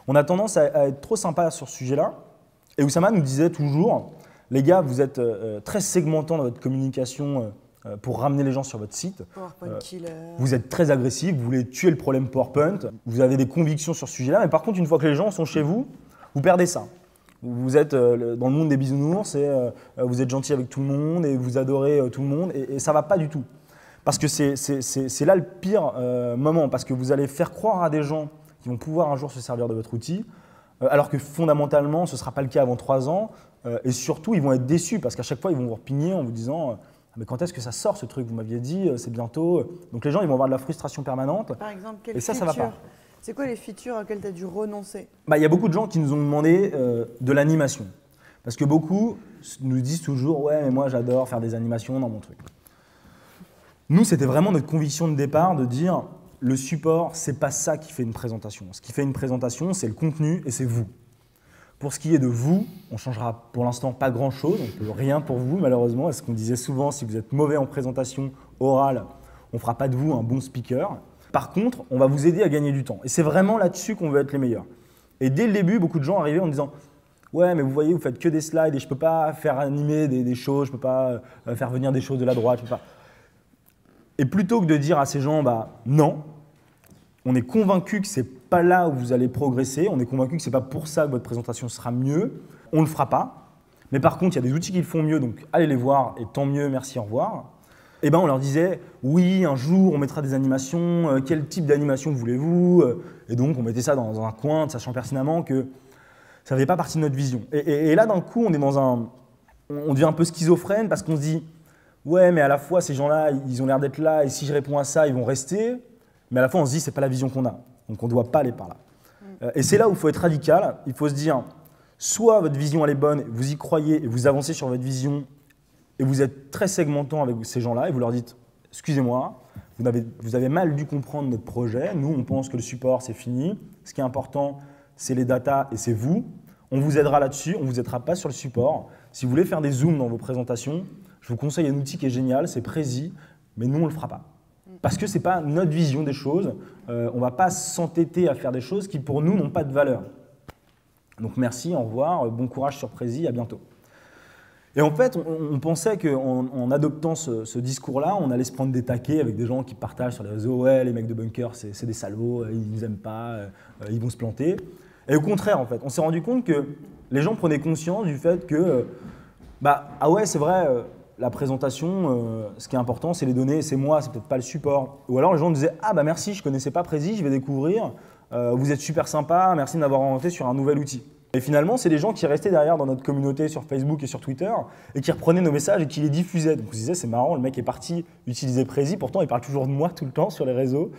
On a tendance à être trop sympa sur ce sujet-là. Et Oussama nous disait toujours, les gars, vous êtes très segmentants dans votre communication pour ramener les gens sur votre site. PowerPoint killer. Vous êtes très agressif, vous voulez tuer le problème PowerPoint, vous avez des convictions sur ce sujet-là, mais par contre, une fois que les gens sont chez vous, vous perdez ça. Vous êtes dans le monde des bisounours et vous êtes gentil avec tout le monde et vous adorez tout le monde et ça ne va pas du tout. Parce que c'est là le pire moment, parce que vous allez faire croire à des gens qui vont pouvoir un jour se servir de votre outil, alors que fondamentalement, ce ne sera pas le cas avant 3 ans. Et surtout, ils vont être déçus parce qu'à chaque fois, ils vont vous repigner en vous disant mais quand est-ce que ça sort ce truc? Vous m'aviez dit, c'est bientôt. Donc les gens, ils vont avoir de la frustration permanente. Par exemple, et ça ne va pas. C'est quoi les features auxquelles tu as dû renoncer? Il y a beaucoup de gens qui nous ont demandé de l'animation. Parce que beaucoup nous disent toujours ouais, mais moi j'adore faire des animations dans mon truc. Nous, c'était vraiment notre conviction de départ de dire le support, c'est pas ça qui fait une présentation. Ce qui fait une présentation, c'est le contenu et c'est vous. Pour ce qui est de vous, on ne changera pour l'instant pas grand-chose, on ne peut rien pour vous malheureusement. C'est ce qu'on disait souvent, si vous êtes mauvais en présentation orale, on ne fera pas de vous un bon speaker. Par contre, on va vous aider à gagner du temps. Et c'est vraiment là-dessus qu'on veut être les meilleurs. Et dès le début, beaucoup de gens arrivaient en disant « Ouais, mais vous voyez, vous faites que des slides et je ne peux pas faire animer des choses, je ne peux pas faire venir des choses de la droite, je peux pas… » Et plutôt que de dire à ces gens « Non, on est convaincu que ce n'est pas là où vous allez progresser. On est convaincu que ce n'est pas pour ça que votre présentation sera mieux. On ne le fera pas. Mais par contre, il y a des outils qui le font mieux, donc allez les voir et tant mieux, merci, au revoir. Et ben on leur disait, oui, un jour, on mettra des animations. Quel type d'animation voulez-vous? Et donc, on mettait ça dans un coin, sachant pertinemment que ça ne faisait pas partie de notre vision. Et là, d'un coup, on devient un peu schizophrène parce qu'on se dit, ouais, mais à la fois, ces gens-là, ils ont l'air d'être là, et si je réponds à ça, ils vont rester. Mais à la fois, on se dit, c'est pas la vision qu'on a. Donc, on ne doit pas aller par là. Et c'est là où il faut être radical. Il faut se dire, soit votre vision, elle est bonne, vous y croyez, et vous avancez sur votre vision, et vous êtes très segmentant avec ces gens-là, et vous leur dites, excusez-moi, vous avez mal dû comprendre notre projet. Nous, on pense que le support, c'est fini. Ce qui est important, c'est les datas, et c'est vous. On vous aidera là-dessus, on ne vous aidera pas sur le support. Si vous voulez faire des zooms dans vos présentations, je vous conseille un outil qui est génial, c'est Prezi, mais nous, on ne le fera pas. Parce que ce n'est pas notre vision des choses. On ne va pas s'entêter à faire des choses qui, pour nous, n'ont pas de valeur. Donc merci, au revoir, bon courage sur Prezi, à bientôt. Et en fait, on pensait qu'en adoptant ce discours-là, on allait se prendre des taquets avec des gens qui partagent sur les réseaux « Ouais, les mecs de Bunker, c'est des salauds, ils ne nous aiment pas, ils vont se planter ». Et au contraire, en fait, on s'est rendu compte que les gens prenaient conscience du fait que ah ouais, c'est vrai, la présentation, ce qui est important, c'est les données, c'est moi, c'est peut-être pas le support. Ou alors les gens disaient « Ah bah merci, je ne connaissais pas Prezi, je vais découvrir, vous êtes super sympa, merci de m'avoir orienté sur un nouvel outil ». Et finalement, c'est des gens qui restaient derrière dans notre communauté sur Facebook et sur Twitter et qui reprenaient nos messages et qui les diffusaient. Donc on se disait, c'est marrant, le mec est parti utiliser Prezi, pourtant il parle toujours de moi tout le temps sur les réseaux.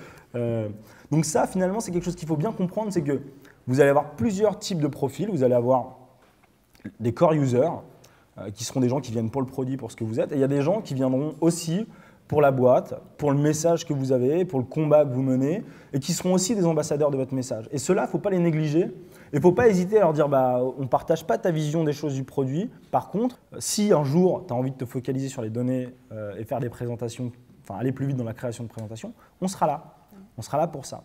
Donc ça, finalement, c'est quelque chose qu'il faut bien comprendre, c'est que vous allez avoir plusieurs types de profils. Vous allez avoir des core users, qui seront des gens qui viennent pour le produit, pour ce que vous êtes. Et il y a des gens qui viendront aussi pour la boîte, pour le message que vous avez, pour le combat que vous menez, et qui seront aussi des ambassadeurs de votre message. Et ceux-là, il ne faut pas les négliger. Il ne faut pas hésiter à leur dire on ne partage pas ta vision des choses du produit. Par contre, si un jour, tu as envie de te focaliser sur les données et faire des présentations, enfin aller plus vite dans la création de présentations, on sera là. On sera là pour ça.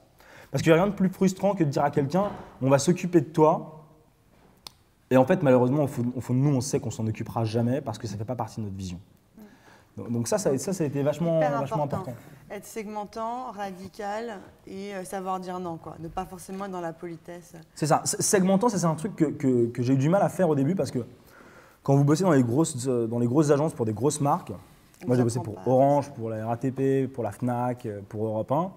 Parce qu'il n'y a rien de plus frustrant que de dire à quelqu'un on va s'occuper de toi. Et en fait, malheureusement, au fond de nous, on sait qu'on ne s'en occupera jamais parce que ça ne fait pas partie de notre vision. Donc ça a été vachement important. Être segmentant, radical et savoir dire non, quoi. Ne pas forcément être dans la politesse. C'est ça. Segmentant, c'est un truc que j'ai eu du mal à faire au début parce que quand vous bossez dans les grosses agences pour des grosses marques, moi j'ai bossé pour Orange, pour la RATP, pour la Fnac, pour Europe 1,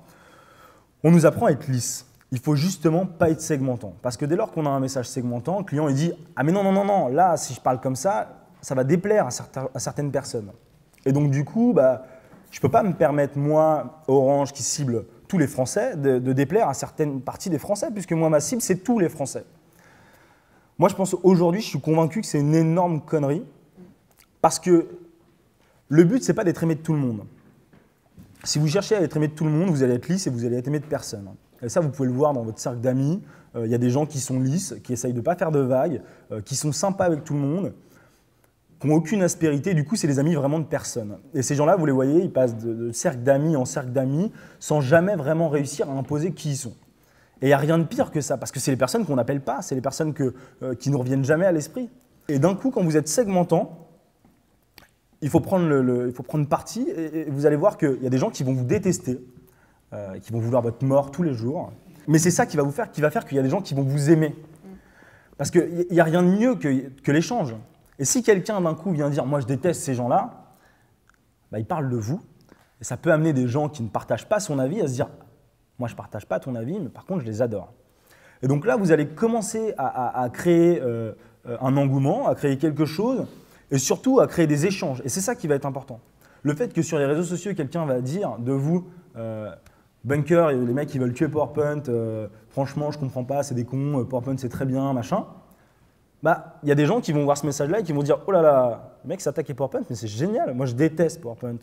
on nous apprend à être lisse. Il faut justement pas être segmentant. Parce que dès lors qu'on a un message segmentant, le client il dit « Ah mais non, là si je parle comme ça va déplaire à certaines personnes ». Et donc, du coup, je ne peux pas me permettre, moi, Orange, qui cible tous les Français, de déplaire à certaines parties des Français, puisque moi, ma cible, c'est tous les Français. Moi, je pense aujourd'hui, je suis convaincu que c'est une énorme connerie, parce que le but, ce n'est pas d'être aimé de tout le monde. Si vous cherchez à être aimé de tout le monde, vous allez être lisse et vous allez être aimé de personne. Et ça, vous pouvez le voir dans votre cercle d'amis. Il y a des gens qui sont lisses, qui essayent de ne pas faire de vagues, qui sont sympas avec tout le monde, qui n'ont aucune aspérité, du coup, c'est les amis vraiment de personne. Et ces gens-là, vous les voyez, ils passent de cercle d'amis en cercle d'amis sans jamais vraiment réussir à imposer qui ils sont. Et il n'y a rien de pire que ça, parce que c'est les personnes qu'on n'appelle pas, c'est les personnes qui ne reviennent jamais à l'esprit. Et d'un coup, quand vous êtes segmentant, il faut prendre parti et vous allez voir qu'il y a des gens qui vont vous détester, qui vont vouloir votre mort tous les jours. Mais c'est ça qui va faire qu'il y a des gens qui vont vous aimer. Parce qu'il n'y a rien de mieux que l'échange. Et si quelqu'un d'un coup vient dire « moi je déteste ces gens-là », il parle de vous. Et ça peut amener des gens qui ne partagent pas son avis à se dire « moi je ne partage pas ton avis, mais par contre je les adore ». Et donc là, vous allez commencer à créer un engouement, à créer quelque chose, et surtout à créer des échanges. Et c'est ça qui va être important. Le fait que sur les réseaux sociaux, quelqu'un va dire de vous Bunker, les mecs qui veulent tuer PowerPoint, franchement je ne comprends pas, c'est des cons, PowerPoint c'est très bien, machin. Il y a des gens qui vont voir ce message-là et qui vont dire « Oh là là, le mec s'attaque à PowerPoint, mais c'est génial, moi je déteste PowerPoint.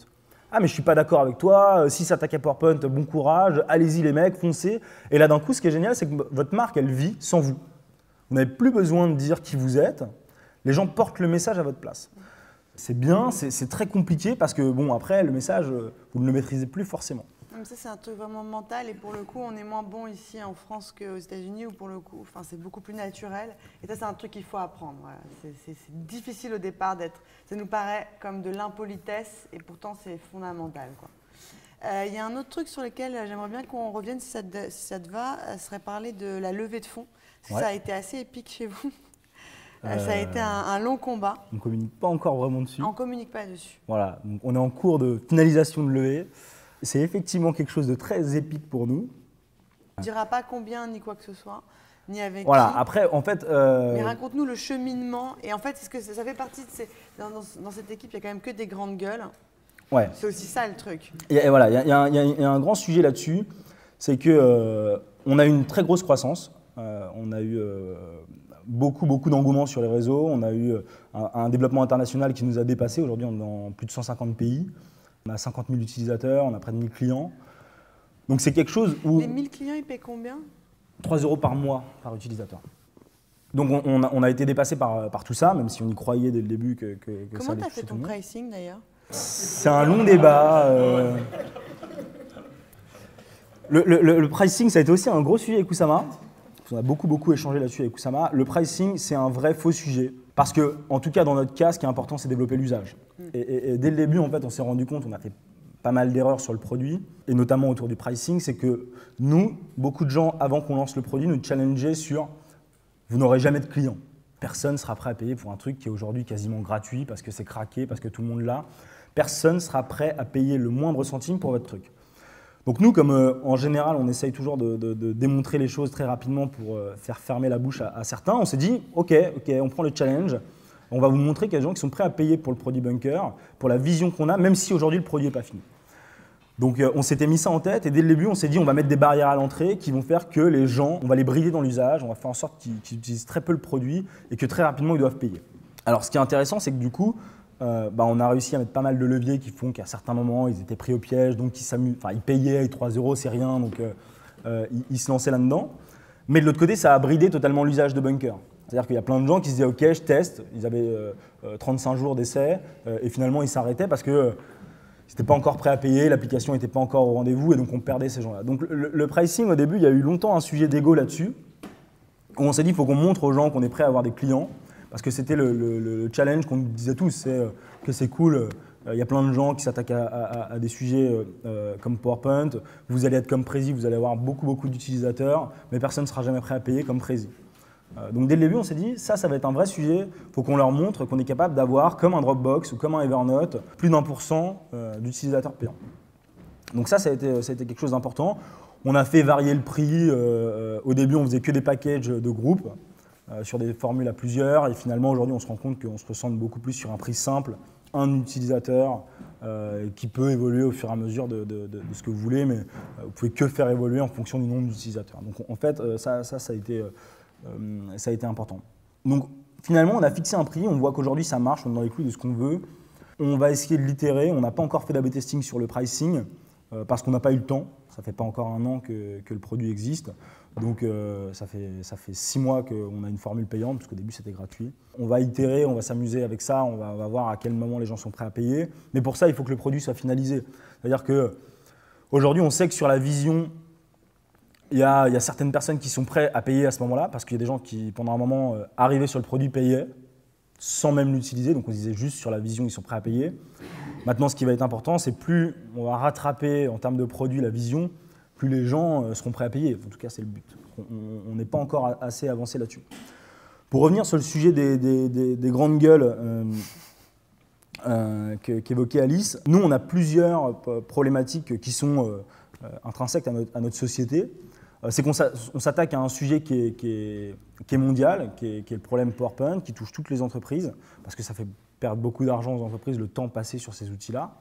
Ah mais je ne suis pas d'accord avec toi, si s'attaque à PowerPoint, bon courage, allez-y les mecs, foncez. » Et là d'un coup, ce qui est génial, c'est que votre marque, elle vit sans vous. Vous n'avez plus besoin de dire qui vous êtes, les gens portent le message à votre place. C'est bien, c'est très compliqué parce que bon, après, le message, vous ne le maîtrisez plus forcément. Ça, c'est un truc vraiment mental et pour le coup, on est moins bon ici en France qu'aux États-Unis où pour le coup, c'est beaucoup plus naturel. Et ça, c'est un truc qu'il faut apprendre. Voilà. C'est difficile au départ d'être. Ça nous paraît comme de l'impolitesse et pourtant, c'est fondamental, quoi. Il y a un autre truc sur lequel j'aimerais bien qu'on revienne, si ça te va, ce serait parler de la levée de fonds. Parce que ça a été assez épique chez vous. Ça a été un long combat. On ne communique pas encore vraiment dessus. On ne communique pas dessus. Voilà, donc on est en cours de finalisation de levée. C'est effectivement quelque chose de très épique pour nous. On ne dira pas combien ni quoi que ce soit, ni avec voilà, qui. après, en fait… Mais raconte-nous le cheminement. Et en fait, est-ce que ça fait partie de ces… Dans cette équipe, il y a quand même que des grandes gueules. Ouais. C'est aussi ça le truc. Et voilà, il y a un grand sujet là-dessus, c'est que on a eu une très grosse croissance. On a eu beaucoup d'engouement sur les réseaux. On a eu un développement international qui nous a dépassé. Aujourd'hui, on est dans plus de 150 pays. On a 50 000 utilisateurs, on a près de 1000 clients. Donc c'est quelque chose où… Les 1000 clients, ils paient combien? 3 € par mois par utilisateur. Donc on a été dépassé par tout ça, même si on y croyait dès le début que ça allait toucher tout le monde. Comment tu as fait ton pricing d'ailleurs? C'est un long débat. Le pricing, ça a été aussi un gros sujet avec Oussama. On a beaucoup échangé là-dessus avec Oussama. Le pricing, c'est un vrai faux sujet. Parce que, en tout cas, dans notre cas, ce qui est important, c'est développer l'usage. Et dès le début, en fait, on s'est rendu compte, on a fait pas mal d'erreurs sur le produit, et notamment autour du pricing, c'est que nous, beaucoup de gens, avant qu'on lance le produit, nous challengeaient sur « vous n'aurez jamais de clients ». Personne ne sera prêt à payer pour un truc qui est aujourd'hui quasiment gratuit, parce que c'est craqué, parce que tout le monde l'a. Personne ne sera prêt à payer le moindre centime pour votre truc. Donc nous, comme en général, on essaye toujours de démontrer les choses très rapidement pour faire fermer la bouche à certains, on s'est dit « ok, on prend le challenge, on va vous montrer qu'il y a des gens qui sont prêts à payer pour le produit Bunker, pour la vision qu'on a, même si aujourd'hui le produit n'est pas fini. » Donc on s'était mis ça en tête et dès le début, on s'est dit on va mettre des barrières à l'entrée qui vont faire que les gens, on va les brider dans l'usage, on va faire en sorte qu'ils utilisent très peu le produit et que très rapidement, ils doivent payer. Alors ce qui est intéressant, c'est que du coup, on a réussi à mettre pas mal de leviers qui font qu'à certains moments, ils étaient pris au piège, donc ils payaient, et 3 €, c'est rien, donc ils se lançaient là-dedans. Mais de l'autre côté, ça a bridé totalement l'usage de Bunker. C'est-à-dire qu'il y a plein de gens qui se disaient « ok, je teste », ils avaient 35 jours d'essai, et finalement, ils s'arrêtaient parce que ils n'étaient pas encore prêts à payer, l'application n'était pas encore au rendez-vous, et donc on perdait ces gens-là. Donc le pricing, au début, il y a eu longtemps un sujet d'ego là-dessus, où on s'est dit il faut qu'on montre aux gens qu'on est prêt à avoir des clients, parce que c'était le challenge qu'on nous disait tous, c'est que c'est cool, il y a plein de gens qui s'attaquent à des sujets comme PowerPoint, vous allez être comme Prezi, vous allez avoir beaucoup d'utilisateurs, mais personne ne sera jamais prêt à payer comme Prezi. Donc dès le début, on s'est dit, ça va être un vrai sujet, il faut qu'on leur montre qu'on est capable d'avoir, comme un Dropbox ou comme un Evernote, plus d'1% d'utilisateurs payants. Donc ça a été quelque chose d'important. On a fait varier le prix, au début on faisait que des packages de groupe, sur des formules à plusieurs, et finalement aujourd'hui on se rend compte qu'on se ressent beaucoup plus sur un prix simple, un utilisateur qui peut évoluer au fur et à mesure de ce que vous voulez, mais vous ne pouvez que faire évoluer en fonction du nombre d'utilisateurs. Donc en fait, ça a été important. Donc finalement, on a fixé un prix, on voit qu'aujourd'hui ça marche, on est dans les clous de ce qu'on veut. On va essayer de l'itérer, on n'a pas encore fait d'A/B testing sur le pricing parce qu'on n'a pas eu le temps. Ça ne fait pas encore un an que le produit existe. Donc ça fait 6 mois qu'on a une formule payante, parce qu'au début c'était gratuit. On va itérer, on va s'amuser avec ça, on va voir à quel moment les gens sont prêts à payer. Mais pour ça, il faut que le produit soit finalisé. C'est-à-dire qu'aujourd'hui, on sait que sur la vision, il y a certaines personnes qui sont prêtes à payer à ce moment-là, parce qu'il y a des gens qui, pendant un moment, arrivaient sur le produit, payaient, sans même l'utiliser. Donc on se disait juste sur la vision, ils sont prêts à payer. Maintenant, ce qui va être important, c'est plus on va rattraper en termes de produit la vision, plus les gens seront prêts à payer. En tout cas, c'est le but. On n'est pas encore assez avancé là-dessus. Pour revenir sur le sujet des grandes gueules qu'évoquait Alice, nous, on a plusieurs problématiques qui sont intrinsèques à notre société. C'est qu'on s'attaque à un sujet qui est mondial, qui est le problème PowerPoint, qui touche toutes les entreprises, parce que ça fait perdre beaucoup d'argent aux entreprises, le temps passé sur ces outils-là.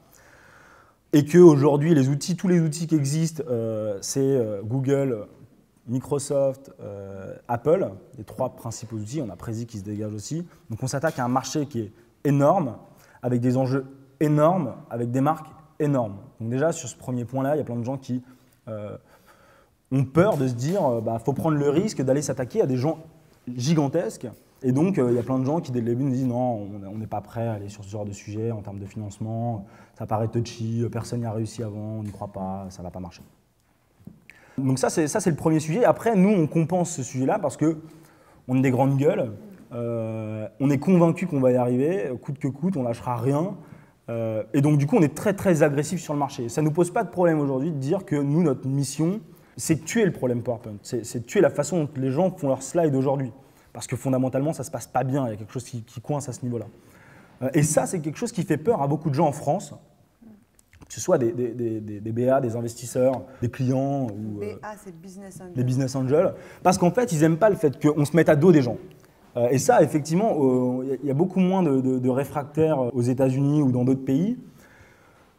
Et qu'aujourd'hui, tous les outils qui existent, c'est Google, Microsoft, Apple, les 3 principaux outils. On a Prezi qui se dégage aussi. Donc on s'attaque à un marché qui est énorme, avec des enjeux énormes, avec des marques énormes. Donc déjà, sur ce premier point-là, il y a plein de gens qui ont peur de se dire faut prendre le risque d'aller s'attaquer à des gens gigantesques. Et donc, il y a plein de gens qui, dès le début, nous disent non, on n'est pas prêt à aller sur ce genre de sujet en termes de financement, ça paraît touchy, personne n'y a réussi avant, on n'y croit pas, ça ne va pas marcher. Donc ça, c'est le premier sujet. Après, nous, on compense ce sujet-là parce qu'on est des grandes gueules, on est convaincus qu'on va y arriver, coûte que coûte, on ne lâchera rien. Et donc, du coup, on est très, très agressif sur le marché. Ça ne nous pose pas de problème aujourd'hui de dire que nous, notre mission, c'est de tuer le problème PowerPoint. C'est de tuer la façon dont les gens font leurs slides aujourd'hui. Parce que fondamentalement, ça ne se passe pas bien. Il y a quelque chose qui coince à ce niveau-là. Et ça, c'est quelque chose qui fait peur à beaucoup de gens en France, que ce soit des BA, des investisseurs, des clients ou BA, c'est Business Angel. des business angels. Parce qu'en fait, ils n'aiment pas le fait qu'on se mette à dos des gens. Et ça, effectivement, il y a beaucoup moins de réfractaires aux États-Unis ou dans d'autres pays.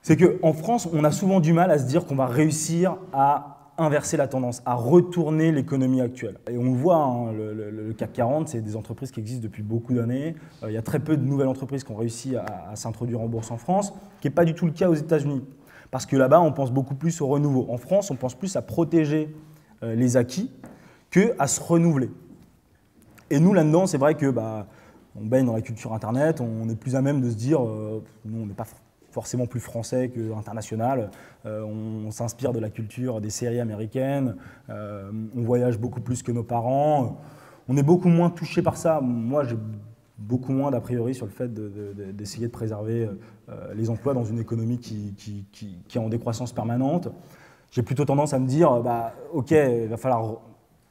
C'est qu'en France, on a souvent du mal à se dire qu'on va réussir à inverser la tendance, à retourner l'économie actuelle. Et on le voit, hein, le CAC 40, c'est des entreprises qui existent depuis beaucoup d'années. Il y a très peu de nouvelles entreprises qui ont réussi à s'introduire en bourse en France, ce qui n'est pas du tout le cas aux États-Unis. Parce que là-bas, on pense beaucoup plus au renouveau. En France, on pense plus à protéger les acquis qu'à se renouveler. Et nous, là-dedans, c'est vrai que on baigne dans la culture Internet, on est plus à même de se dire, nous, on n'est pas forcément plus français qu'international, on s'inspire de la culture des séries américaines, on voyage beaucoup plus que nos parents, on est beaucoup moins touché par ça. Moi, j'ai beaucoup moins d'a priori sur le fait d'essayer de préserver les emplois dans une économie qui est en décroissance permanente. J'ai plutôt tendance à me dire, ok, il va falloir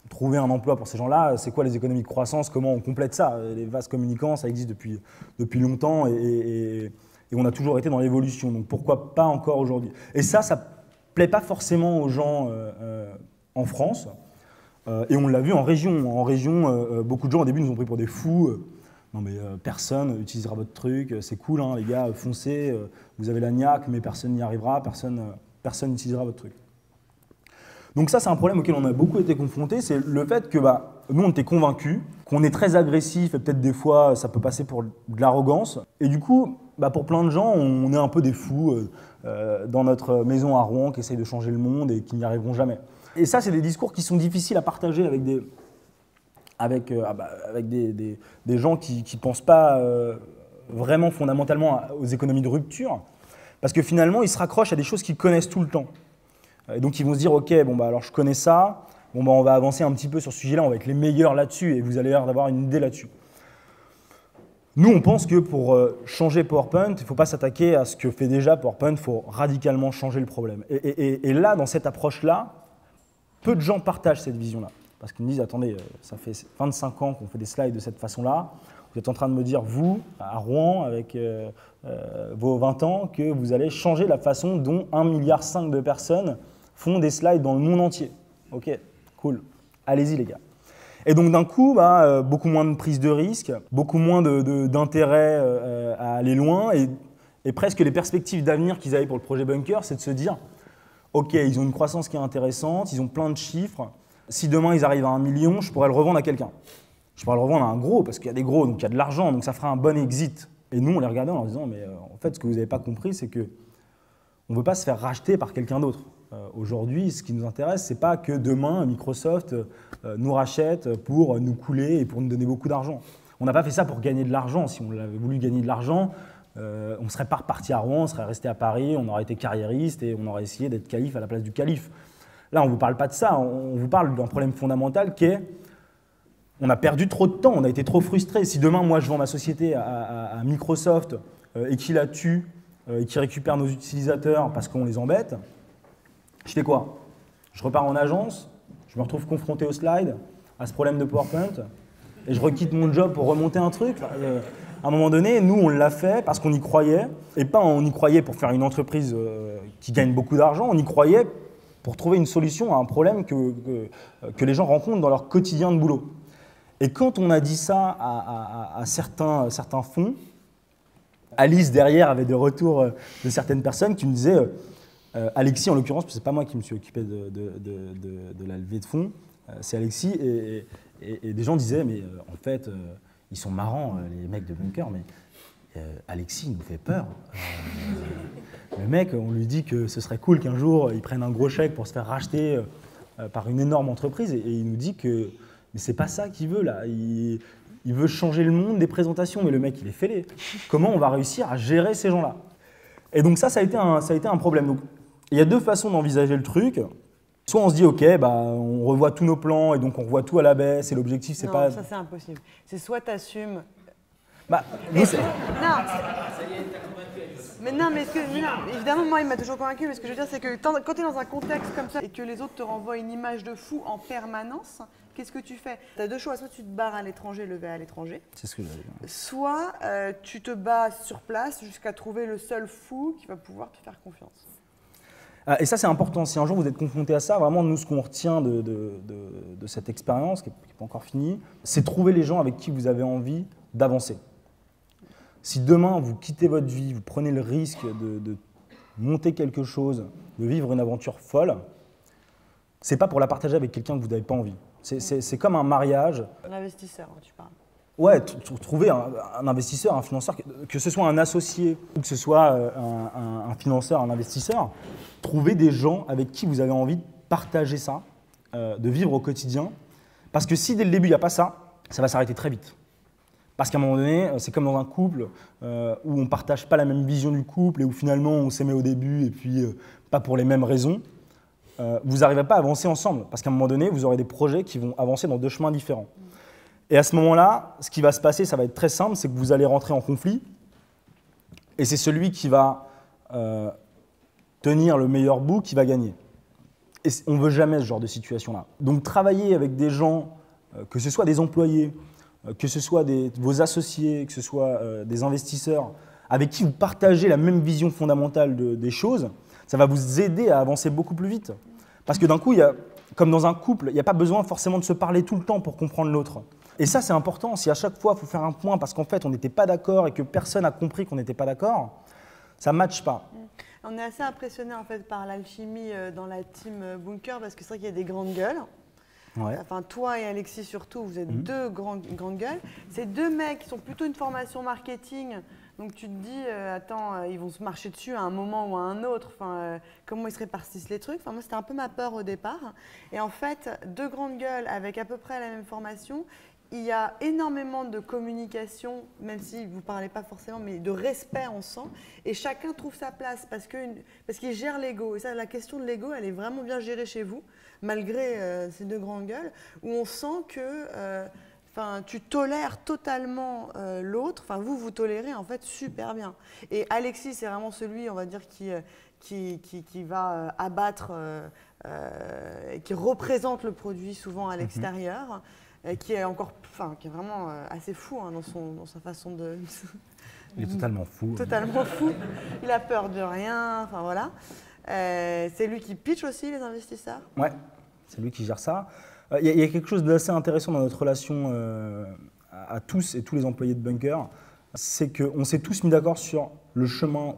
trouver un emploi pour ces gens-là, c'est quoi les économies de croissance, comment on complète ça? Les vases communicants, ça existe depuis longtemps et on a toujours été dans l'évolution, donc pourquoi pas encore aujourd'hui? Et ça plaît pas forcément aux gens en France, et on l'a vu en région. En région, beaucoup de gens au début nous ont pris pour des fous. Non mais personne n'utilisera votre truc, c'est cool, hein, les gars, foncez, vous avez la niaque, mais personne n'y arrivera, personne n'utilisera votre truc. Donc ça, c'est un problème auquel on a beaucoup été confrontés, c'est le fait que nous, on était convaincus qu'on est très agressif et peut-être des fois, ça peut passer pour de l'arrogance. Et du coup, pour plein de gens, on est un peu des fous dans notre maison à Rouen qui essayent de changer le monde et qui n'y arriveront jamais. Et ça, c'est des discours qui sont difficiles à partager avec des gens qui ne pensent pas vraiment fondamentalement aux économies de rupture, parce que finalement, ils se raccrochent à des choses qu'ils connaissent tout le temps. Et donc, ils vont se dire, ok, alors je connais ça, on va avancer un petit peu sur ce sujet-là, on va être les meilleurs là-dessus, et vous allez avoir une idée là-dessus. Nous, on pense que pour changer PowerPoint, il ne faut pas s'attaquer à ce que fait déjà PowerPoint, il faut radicalement changer le problème. Et là, dans cette approche-là, peu de gens partagent cette vision-là. Parce qu'ils me disent, attendez, ça fait 25 ans qu'on fait des slides de cette façon-là. Vous êtes en train de me dire, vous, à Rouen, avec vos 20 ans, que vous allez changer la façon dont 1,5 milliard de personnes font des slides dans le monde entier. Ok, cool. Allez-y, les gars. Et donc, d'un coup, beaucoup moins de prise de risque, beaucoup moins d'intérêt à aller loin. Et presque les perspectives d'avenir qu'ils avaient pour le projet Bunker, c'est de se dire, ok, ils ont une croissance qui est intéressante, ils ont plein de chiffres. Si demain, ils arrivent à 1 million, je pourrais le revendre à quelqu'un. Je pourrais le revendre à un gros, parce qu'il y a des gros, donc il y a de l'argent, donc ça fera un bon exit. Et nous, on les regardait en leur disant, mais en fait, ce que vous n'avez pas compris, c'est qu'on ne veut pas se faire racheter par quelqu'un d'autre. Aujourd'hui, ce qui nous intéresse, ce n'est pas que demain, Microsoft nous rachète pour nous couler et pour nous donner beaucoup d'argent. On n'a pas fait ça pour gagner de l'argent. Si on avait voulu gagner de l'argent, on ne serait pas reparti à Rouen, on serait resté à Paris, on aurait été carriériste et on aurait essayé d'être calife à la place du calife. Là, on ne vous parle pas de ça, on vous parle d'un problème fondamental qui est on a perdu trop de temps, on a été trop frustrés. Si demain, moi, je vends ma société à Microsoft et qu'il la tue et qu'il récupère nos utilisateurs parce qu'on les embête, je fais quoi? Je repars en agence, je me retrouve confronté au slide, à ce problème de PowerPoint, et je requitte mon job pour remonter un truc. À un moment donné, nous, on l'a fait parce qu'on y croyait, et pas on y croyait pour faire une entreprise qui gagne beaucoup d'argent, on y croyait pour trouver une solution à un problème que les gens rencontrent dans leur quotidien de boulot. Et quand on a dit ça à certains fonds, Alice derrière avait des retours de certaines personnes qui me disaient, Alexis en l'occurrence, parce que c'est pas moi qui me suis occupé de la levée de fonds, c'est Alexis, et des gens disaient, mais en fait, ils sont marrants les mecs de Bunker, mais Alexis il nous fait peur. Le mec, on lui dit que ce serait cool qu'un jour il prenne un gros chèque pour se faire racheter par une énorme entreprise, et il nous dit que mais c'est pas ça qu'il veut là. Il veut changer le monde des présentations, mais le mec il est fêlé. Comment on va réussir à gérer ces gens-là? Et donc ça a été un problème. Donc, il y a deux façons d'envisager le truc. Soit on se dit ok, on revoit tous nos plans et donc on revoit tout à la baisse et l'objectif c'est pas. Non, ça c'est impossible. C'est soit tu assumes Bah, nous, Non. Mais non, évidemment, moi, il m'a toujours convaincu. Mais ce que je veux dire, c'est que quand tu es dans un contexte comme ça et que les autres te renvoient une image de fou en permanence, qu'est-ce que tu fais? Tu as deux choix. Soit tu te barres à l'étranger, levé à l'étranger. c'est ce que j'allais dire. Soit tu te bats sur place jusqu'à trouver le seul fou qui va pouvoir te faire confiance. Et ça, c'est important. Si un jour vous êtes confronté à ça, vraiment, nous, ce qu'on retient de cette expérience, qui n'est pas encore finie, c'est trouver les gens avec qui vous avez envie d'avancer. Si demain, vous quittez votre vie, vous prenez le risque de monter quelque chose, de vivre une aventure folle, c'est pas pour la partager avec quelqu'un que vous n'avez pas envie. C'est comme un mariage. Un investisseur, tu parles. Ouais, trouver un investisseur, un financeur, que ce soit un associé ou que ce soit un financeur, un investisseur, trouver des gens avec qui vous avez envie de partager ça, de vivre au quotidien. Parce que si dès le début, il n'y a pas ça, ça va s'arrêter très vite. Parce qu'à un moment donné, c'est comme dans un couple où on ne partage pas la même vision du couple et où finalement on s'aimait au début et puis pas pour les mêmes raisons. Vous n'arriverez pas à avancer ensemble parce qu'à un moment donné, vous aurez des projets qui vont avancer dans deux chemins différents. Et à ce moment-là, ce qui va se passer, ça va être très simple, c'est que vous allez rentrer en conflit et c'est celui qui va tenir le meilleur bout qui va gagner. Et on ne veut jamais ce genre de situation-là. Donc travailler avec des gens, que ce soit des employés, que ce soit vos associés, que ce soit des investisseurs, avec qui vous partagez la même vision fondamentale des choses, ça va vous aider à avancer beaucoup plus vite. Parce que d'un coup, comme dans un couple, il n'y a pas besoin forcément de se parler tout le temps pour comprendre l'autre. Et ça, c'est important. Si à chaque fois, il faut faire un point parce qu'en fait, on n'était pas d'accord et que personne n'a compris qu'on n'était pas d'accord, ça ne matche pas. On est assez impressionné en fait par l'alchimie dans la team Bunker parce que c'est vrai qu'il y a des grandes gueules. Ouais. Enfin, toi et Alexis surtout, vous êtes deux grandes gueules. Ces deux mecs qui sont plutôt une formation marketing. Donc tu te dis, attends, ils vont se marcher dessus à un moment ou à un autre. Enfin, comment ils se répartissent les trucs. Enfin, moi, c'était un peu ma peur au départ. Et en fait, deux grandes gueules avec à peu près la même formation. Il y a énormément de communication, même si vous ne parlez pas forcément, mais de respect, on sent. Et chacun trouve sa place parce qu'il gère l'ego. Et ça, la question de l'ego, elle est vraiment bien gérée chez vous, malgré ces deux grandes gueules, où on sent que tu tolères totalement l'autre. Enfin, vous tolérez en fait super bien. Et Alexis, c'est vraiment celui, on va dire, qui va abattre, qui représente le produit souvent à l'extérieur. Qui est vraiment assez fou dans sa façon de. Il est totalement fou. Totalement fou. Il a peur de rien. Enfin voilà. C'est lui qui pitch aussi les investisseurs. Ouais, c'est lui qui gère ça. Il y a quelque chose d'assez intéressant dans notre relation à tous et tous les employés de Bunker, c'est qu'on s'est tous mis d'accord sur le chemin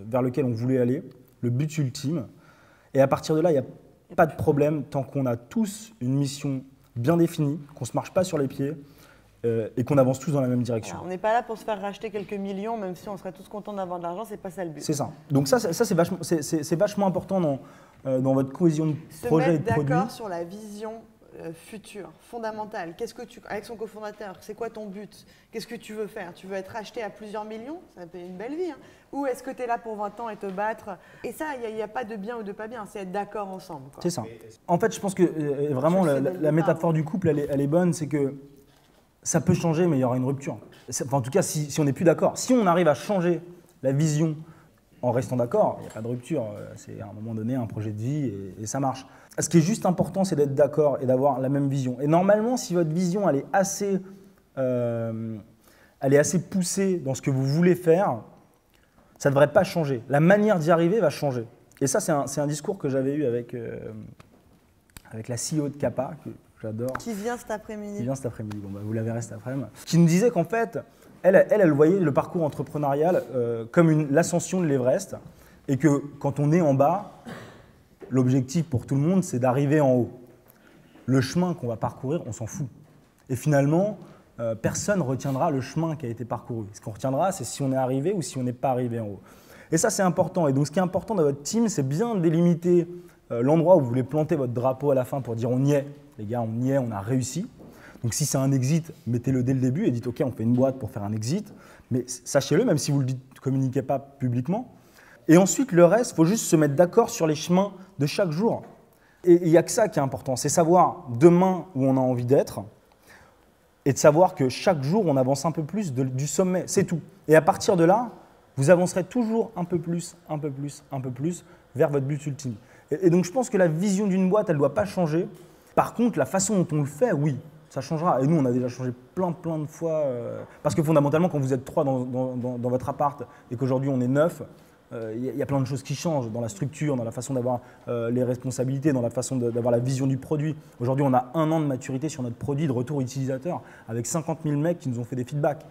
vers lequel on voulait aller, le but ultime. Et à partir de là, il n'y a pas de problème tant qu'on a tous une mission bien définie, qu'on ne se marche pas sur les pieds et qu'on avance tous dans la même direction. Alors, on n'est pas là pour se faire racheter quelques millions, même si on serait tous contents d'avoir de l'argent, c'est pas ça le but. C'est ça. Donc ça c'est vachement important dans votre cohésion de projet et de produit. Se mettre d'accord sur la vision future, fondamentale. Avec son cofondateur, c'est quoi ton but? Qu'est-ce que tu veux faire? Tu veux être racheté à plusieurs millions? Ça peut être une belle vie. Hein. Ou est-ce que tu es là pour 20 ans et te battre? Et ça, il n'y a pas de bien ou de pas bien, c'est être d'accord ensemble. C'est ça. En fait, je pense que vraiment la métaphore du couple, elle est bonne, c'est que ça peut changer, mais il y aura une rupture. Enfin, en tout cas, si on n'est plus d'accord. Si on arrive à changer la vision en restant d'accord, il n'y a pas de rupture. C'est à un moment donné un projet de vie et ça marche. Ce qui est juste important, c'est d'être d'accord et d'avoir la même vision. Et normalement, si votre vision elle est assez poussée dans ce que vous voulez faire, ça ne devrait pas changer. La manière d'y arriver va changer. Et ça, c'est un discours que j'avais eu avec la CEO de Kappa, que j'adore. Qui vient cet après-midi. Bon, vous la verrez cet après-midi. Qui nous disait qu'en fait, elle voyait le parcours entrepreneurial comme l'ascension de l'Everest et que quand on est en bas, l'objectif pour tout le monde, c'est d'arriver en haut. Le chemin qu'on va parcourir, on s'en fout. Et finalement, personne ne retiendra le chemin qui a été parcouru. Ce qu'on retiendra, c'est si on est arrivé ou si on n'est pas arrivé en haut. Et ça, c'est important. Et donc, ce qui est important dans votre team, c'est bien délimiter l'endroit où vous voulez planter votre drapeau à la fin pour dire on y est. Les gars, on y est, on a réussi. Donc, si c'est un exit, mettez-le dès le début et dites OK, on fait une boîte pour faire un exit. Mais sachez-le, même si vous ne le communiquez pas publiquement. Et ensuite, le reste, il faut juste se mettre d'accord sur les chemins de chaque jour. Et il n'y a que ça qui est important, c'est savoir demain où on a envie d'être, et de savoir que chaque jour, on avance un peu plus du sommet, c'est tout. Et à partir de là, vous avancerez toujours un peu plus, un peu plus, un peu plus vers votre but ultime. Et donc, je pense que la vision d'une boîte, elle ne doit pas changer. Par contre, la façon dont on le fait, oui, ça changera. Et nous, on a déjà changé plein de fois. Parce que fondamentalement, quand vous êtes 3 dans votre appart et qu'aujourd'hui, on est 9, il y a plein de choses qui changent dans la structure, dans la façon d'avoir les responsabilités, dans la façon d'avoir la vision du produit. Aujourd'hui, on a 1 an de maturité sur notre produit de retour utilisateur avec 50 000 mecs qui nous ont fait des feedbacks.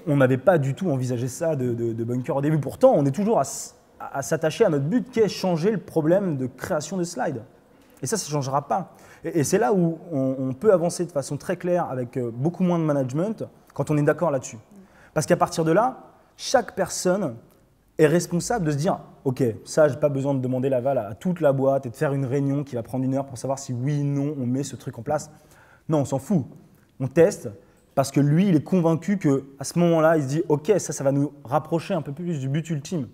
On n'avait pas du tout envisagé ça de Bunker au début. Pourtant, on est toujours à s'attacher à notre but qui est changer le problème de création de slides. Et ça ne changera pas. Et c'est là où on peut avancer de façon très claire avec beaucoup moins de management quand on est d'accord là-dessus. Parce qu'à partir de là, chaque personne est responsable de se dire « Ok, ça, je n'ai pas besoin de demander l'aval à toute la boîte et de faire une réunion qui va prendre 1 heure pour savoir si oui ou non on met ce truc en place. » Non, on s'en fout. On teste parce que lui, il est convaincu qu'à ce moment-là, il se dit « Ok, ça va nous rapprocher un peu plus du but ultime. »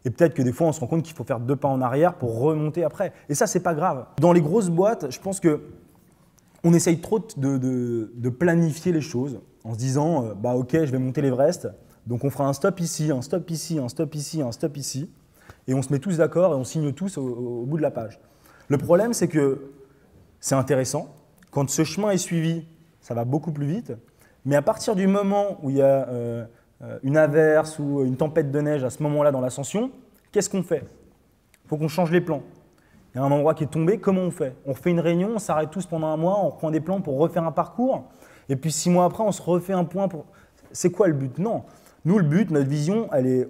Et peut-être que des fois, on se rend compte qu'il faut faire 2 pas en arrière pour remonter après. Et ça, c'est pas grave. Dans les grosses boîtes, je pense qu'on essaye trop de planifier les choses en se disant bah, « Ok, je vais monter l'Everest, donc on fera un stop ici, un stop ici, un stop ici, un stop ici. » Et on se met tous d'accord et on signe tous au bout de la page. Le problème, c'est que c'est intéressant. Quand ce chemin est suivi, ça va beaucoup plus vite. Mais à partir du moment où il y a une averse ou une tempête de neige à ce moment-là dans l'ascension, qu'est-ce qu'on fait? Il faut qu'on change les plans. Il y a un endroit qui est tombé, comment on fait? On refait une réunion, on s'arrête tous pendant 1 mois, on reprend des plans pour refaire un parcours, et puis 6 mois après, on se refait un point pour… C'est quoi le but? Non. Nous, le but, notre vision, elle est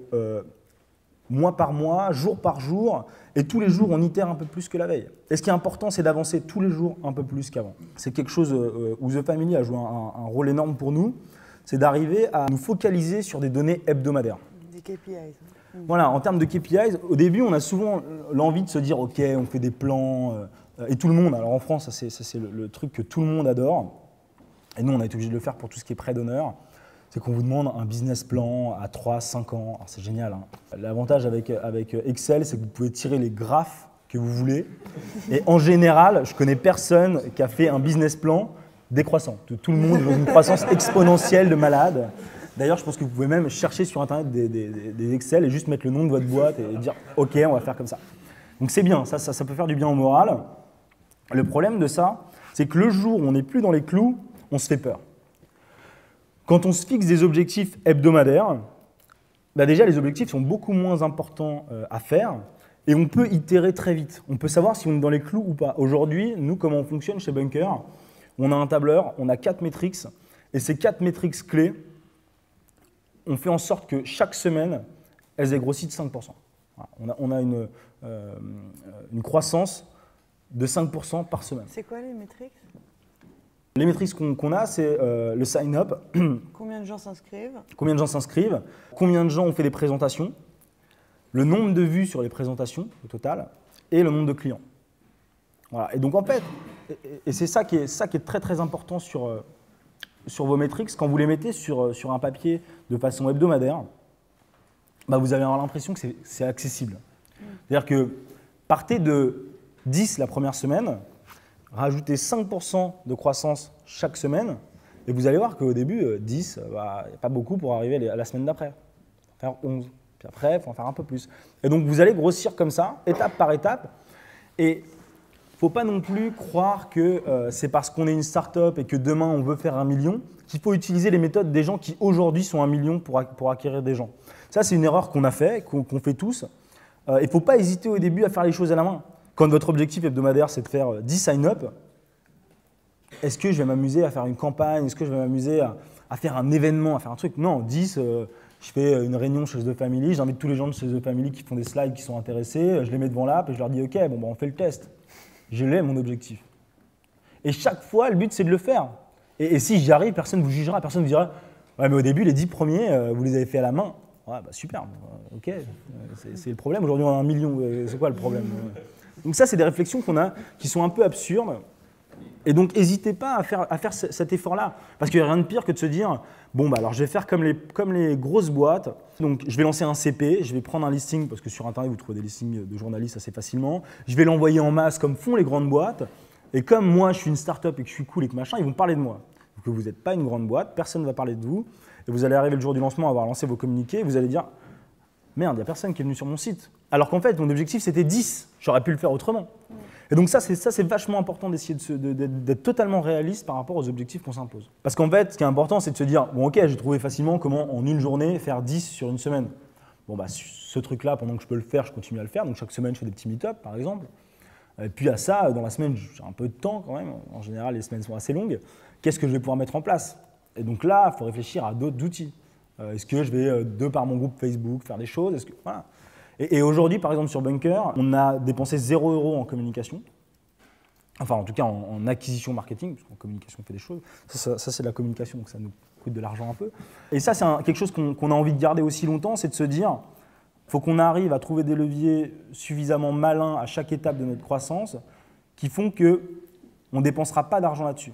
mois par mois, jour par jour, et tous les jours, on itère un peu plus que la veille. Et ce qui est important, c'est d'avancer tous les jours un peu plus qu'avant. C'est quelque chose où The Family a joué un rôle énorme pour nous, c'est d'arriver à nous focaliser sur des données hebdomadaires. Des KPIs. Voilà, en termes de KPIs, au début, on a souvent l'envie de se dire « Ok, on fait des plans… » Et tout le monde, alors en France, ça c'est le truc que tout le monde adore. Et nous, on a été obligé de le faire pour tout ce qui est prêt d'honneur. C'est qu'on vous demande un business plan à 3-5 ans. Alors c'est génial. Hein. L'avantage avec Excel, c'est que vous pouvez tirer les graphes que vous voulez. Et en général, je connais personne qui a fait un business plan décroissant. Tout le monde dans une croissance exponentielle de malade. D'ailleurs, je pense que vous pouvez même chercher sur Internet des Excel et juste mettre le nom de votre boîte et dire « Ok, on va faire comme ça ». Donc c'est bien, ça peut faire du bien au moral. Le problème de ça, c'est que le jour où on n'est plus dans les clous, on se fait peur. Quand on se fixe des objectifs hebdomadaires, bah déjà les objectifs sont beaucoup moins importants à faire et on peut itérer très vite. On peut savoir si on est dans les clous ou pas. Aujourd'hui, nous, comment on fonctionne chez Bunker, on a un tableur, on a 4 métriques et ces 4 métriques clés, on fait en sorte que chaque semaine, elles aient grossi de 5%. Voilà. On a une croissance de 5% par semaine. C'est quoi les métriques? Les métriques qu'on a, c'est le sign-up. Combien de gens s'inscrivent? Combien de gens s'inscrivent? Combien de gens ont fait des présentations? Le nombre de vues sur les présentations, au total, et le nombre de clients. Voilà. Et donc, en fait, et c'est ça qui est très, très important sur vos métriques. Quand vous les mettez sur un papier de façon hebdomadaire, bah, vous allez avoir l'impression que c'est accessible. C'est-à-dire que partez de 10 la première semaine, rajoutez 5% de croissance chaque semaine, et vous allez voir qu'au début, 10, il n'y a pas beaucoup pour arriver à la semaine d'après. Il faut faire 11, puis après, il faut en faire un peu plus. Et donc, vous allez grossir comme ça, étape par étape, et il ne faut pas non plus croire que c'est parce qu'on est une start-up et que demain, on veut faire 1 million, qu'il faut utiliser les méthodes des gens qui aujourd'hui sont 1 million pour acquérir des gens. Ça, c'est une erreur qu'on a fait, qu'on fait tous. Il ne faut pas hésiter au début à faire les choses à la main. Quand votre objectif hebdomadaire, c'est de faire 10 sign-up, est-ce que je vais m'amuser à faire une campagne? Est-ce que je vais m'amuser à faire un événement, à faire un truc? Non, 10, je fais une réunion chez The Family, j'invite tous les gens de chez The Family qui font des slides, qui sont intéressés, je les mets devant l'app et je leur dis « Ok, bon, bah, on fait le test. » Je l'ai, mon objectif. Et chaque fois, le but, c'est de le faire. Et si j'y arrive, personne ne vous jugera, personne ne vous dira « Ouais, mais au début, les 10 premiers, vous les avez fait à la main. » Ouais, bah super, ok, c'est le problème. Aujourd'hui, on a 1 million, c'est quoi le problème? Donc ça, c'est des réflexions qu'on a qui sont un peu absurdes. Et donc, n'hésitez pas à faire cet effort-là. Parce qu'il n'y a rien de pire que de se dire, bon, bah, alors je vais faire comme les grosses boîtes. Donc, je vais lancer un CP, je vais prendre un listing, parce que sur Internet, vous trouvez des listings de journalistes assez facilement. Je vais l'envoyer en masse comme font les grandes boîtes. Et comme moi, je suis une start-up et que je suis cool et que machin, ils vont parler de moi. que vous n'êtes pas une grande boîte, personne ne va parler de vous, et vous allez arriver le jour du lancement, avoir lancé vos communiqués, et vous allez dire « Merde, il n'y a personne qui est venu sur mon site ». Alors qu'en fait, mon objectif, c'était 10. J'aurais pu le faire autrement. Et donc ça, c'est vachement important d'essayer d'être totalement réaliste par rapport aux objectifs qu'on s'impose. Parce qu'en fait, ce qui est important, c'est de se dire « Bon, ok, j'ai trouvé facilement comment, en une journée, faire 10 sur une semaine. » Bon, bah, ce truc-là, pendant que je peux le faire, je continue à le faire. Donc chaque semaine, je fais des petits meet-up, par exemple. Et puis à ça, dans la semaine, j'ai un peu de temps quand même. En général, les semaines sont assez longues. Qu'est-ce que je vais pouvoir mettre en place? Et donc là, il faut réfléchir à d'autres outils. Est-ce que je vais, de par mon groupe Facebook, faire des choses? Voilà. Et aujourd'hui, par exemple, sur Bunker, on a dépensé 0 € en communication. Enfin, en tout cas, en acquisition marketing, parce qu'en communication, on fait des choses. Ça c'est de la communication, donc ça nous coûte de l'argent un peu. Et ça, c'est quelque chose qu'on a envie de garder aussi longtemps, c'est de se dire, il faut qu'on arrive à trouver des leviers suffisamment malins à chaque étape de notre croissance qui font qu'on ne dépensera pas d'argent là-dessus.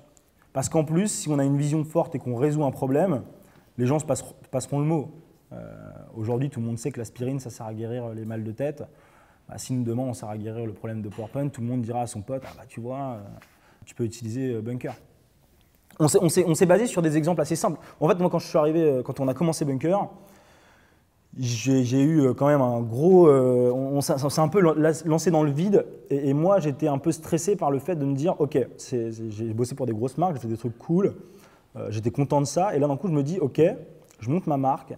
Parce qu'en plus, si on a une vision forte et qu'on résout un problème, les gens passeront le mot. Aujourd'hui, tout le monde sait que l'aspirine, ça sert à guérir les mal de tête. Bah, si nous demain, on sert à guérir le problème de PowerPoint, tout le monde dira à son pote, ah, bah, tu vois, tu peux utiliser Bunker. On s'est basé sur des exemples assez simples. En fait, moi, quand je suis arrivé, quand on a commencé Bunker, j'ai eu quand même un gros… on s'est un peu lancé dans le vide. Et moi, j'étais un peu stressé par le fait de me dire, OK, j'ai bossé pour des grosses marques, j'ai fait des trucs cool, j'étais content de ça. Et là, d'un coup, je me dis, OK, je monte ma marque.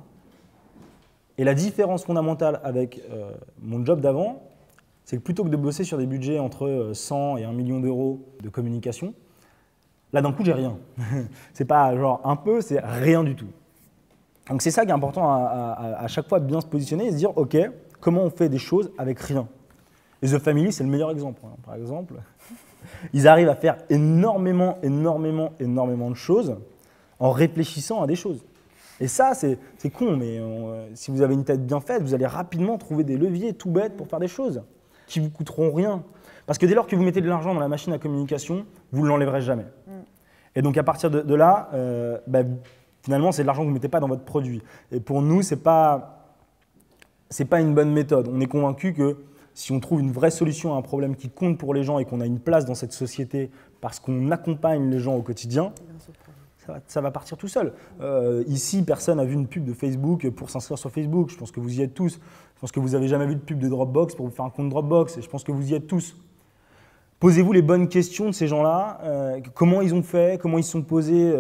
Et la différence fondamentale avec mon job d'avant, c'est que plutôt que de bosser sur des budgets entre 100 et 1 million d'euros de communication, là, d'un coup, j'ai rien. C'est pas genre un peu, c'est rien du tout. Donc c'est ça qui est important à chaque fois de bien se positionner et se dire, OK, comment on fait des choses avec rien? Et The Family, c'est le meilleur exemple. Par exemple, ils arrivent à faire énormément de choses en réfléchissant à des choses. Et ça, c'est con, mais si vous avez une tête bien faite, vous allez rapidement trouver des leviers tout bêtes pour faire des choses qui ne vous coûteront rien. Parce que dès lors que vous mettez de l'argent dans la machine à communication, vous ne l'enlèverez jamais. Et donc à partir de là, finalement, c'est de l'argent que vous ne mettez pas dans votre produit. Et pour nous, ce n'est pas une bonne méthode. On est convaincu que si on trouve une vraie solution à un problème qui compte pour les gens et qu'on a une place dans cette société parce qu'on accompagne les gens au quotidien, ça va partir tout seul. Ici, personne n'a vu une pub de Facebook pour s'inscrire sur Facebook. Je pense que vous y êtes tous. Je pense que vous n'avez jamais vu de pub de Dropbox pour vous faire un compte Dropbox. Et je pense que vous y êtes tous. Posez-vous les bonnes questions de ces gens-là. Comment ils ont fait, comment ils se sont posés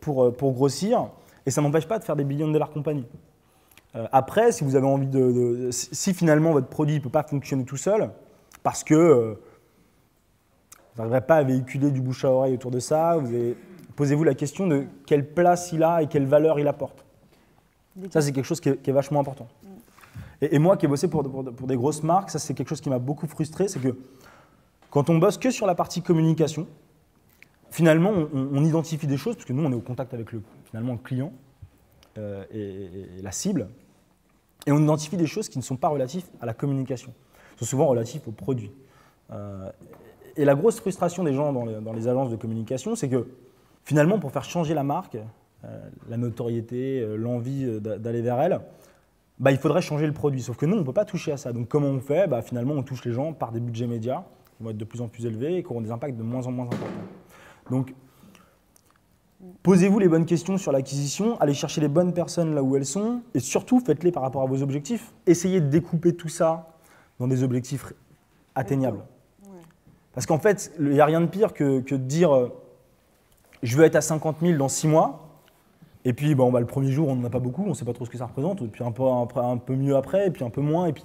pour grossir. Et ça n'empêche pas de faire des billions de dollars compagnie. Après, si vous avez envie si finalement votre produit ne peut pas fonctionner tout seul, parce que vous n'arriverez pas à véhiculer du bouche à oreille autour de ça, posez-vous la question de quelle place il a et quelle valeur il apporte. Ça, c'est quelque chose qui est vachement important. Et moi qui ai bossé pour des grosses marques, ça c'est quelque chose qui m'a beaucoup frustré, c'est que quand on bosse que sur la partie communication, finalement on identifie des choses, parce que nous on est au contact avec le client et la cible, et on identifie des choses qui ne sont pas relatives à la communication, sont souvent relatives au produit. Et la grosse frustration des gens dans les agences de communication, c'est que finalement, pour faire changer la marque, la notoriété, l'envie d'aller vers elle, il faudrait changer le produit. Sauf que nous, on ne peut pas toucher à ça. Donc comment on fait? Finalement, on touche les gens par des budgets médias qui vont être de plus en plus élevés et qui auront des impacts de moins en moins importants. Donc, posez-vous les bonnes questions sur l'acquisition, allez chercher les bonnes personnes là où elles sont, et surtout, faites-les par rapport à vos objectifs. Essayez de découper tout ça dans des objectifs atteignables. Parce qu'en fait, il n'y a rien de pire que de dire je veux être à 50 000 dans 6 mois, et puis le premier jour, on n'en a pas beaucoup, on ne sait pas trop ce que ça représente, et puis un peu mieux après, et puis un peu moins, et puis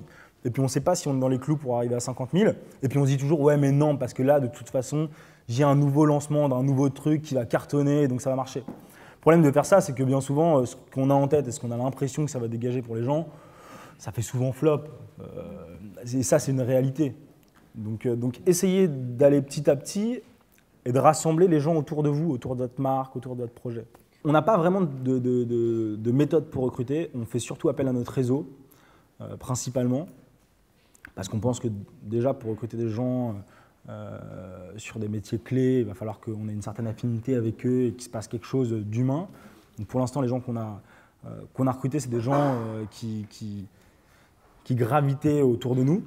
on ne sait pas si on est dans les clous pour arriver à 50 000, et puis on se dit toujours ouais mais non, parce que là, de toute façon, j'ai un nouveau lancement d'un nouveau truc qui va cartonner, donc ça va marcher. Le problème de faire ça, c'est que bien souvent, ce qu'on a en tête et ce qu'on a l'impression que ça va dégager pour les gens, ça fait souvent flop, et ça c'est une réalité. Donc essayez d'aller petit à petit et de rassembler les gens autour de vous, autour de votre marque, autour de votre projet. On n'a pas vraiment de méthode pour recruter, on fait surtout appel à notre réseau, principalement, parce qu'on pense que déjà pour recruter des gens sur des métiers clés, il va falloir qu'on ait une certaine affinité avec eux et qu'il se passe quelque chose d'humain. Donc pour l'instant, les gens qu'on a recrutés, c'est des gens qui gravitaient autour de nous.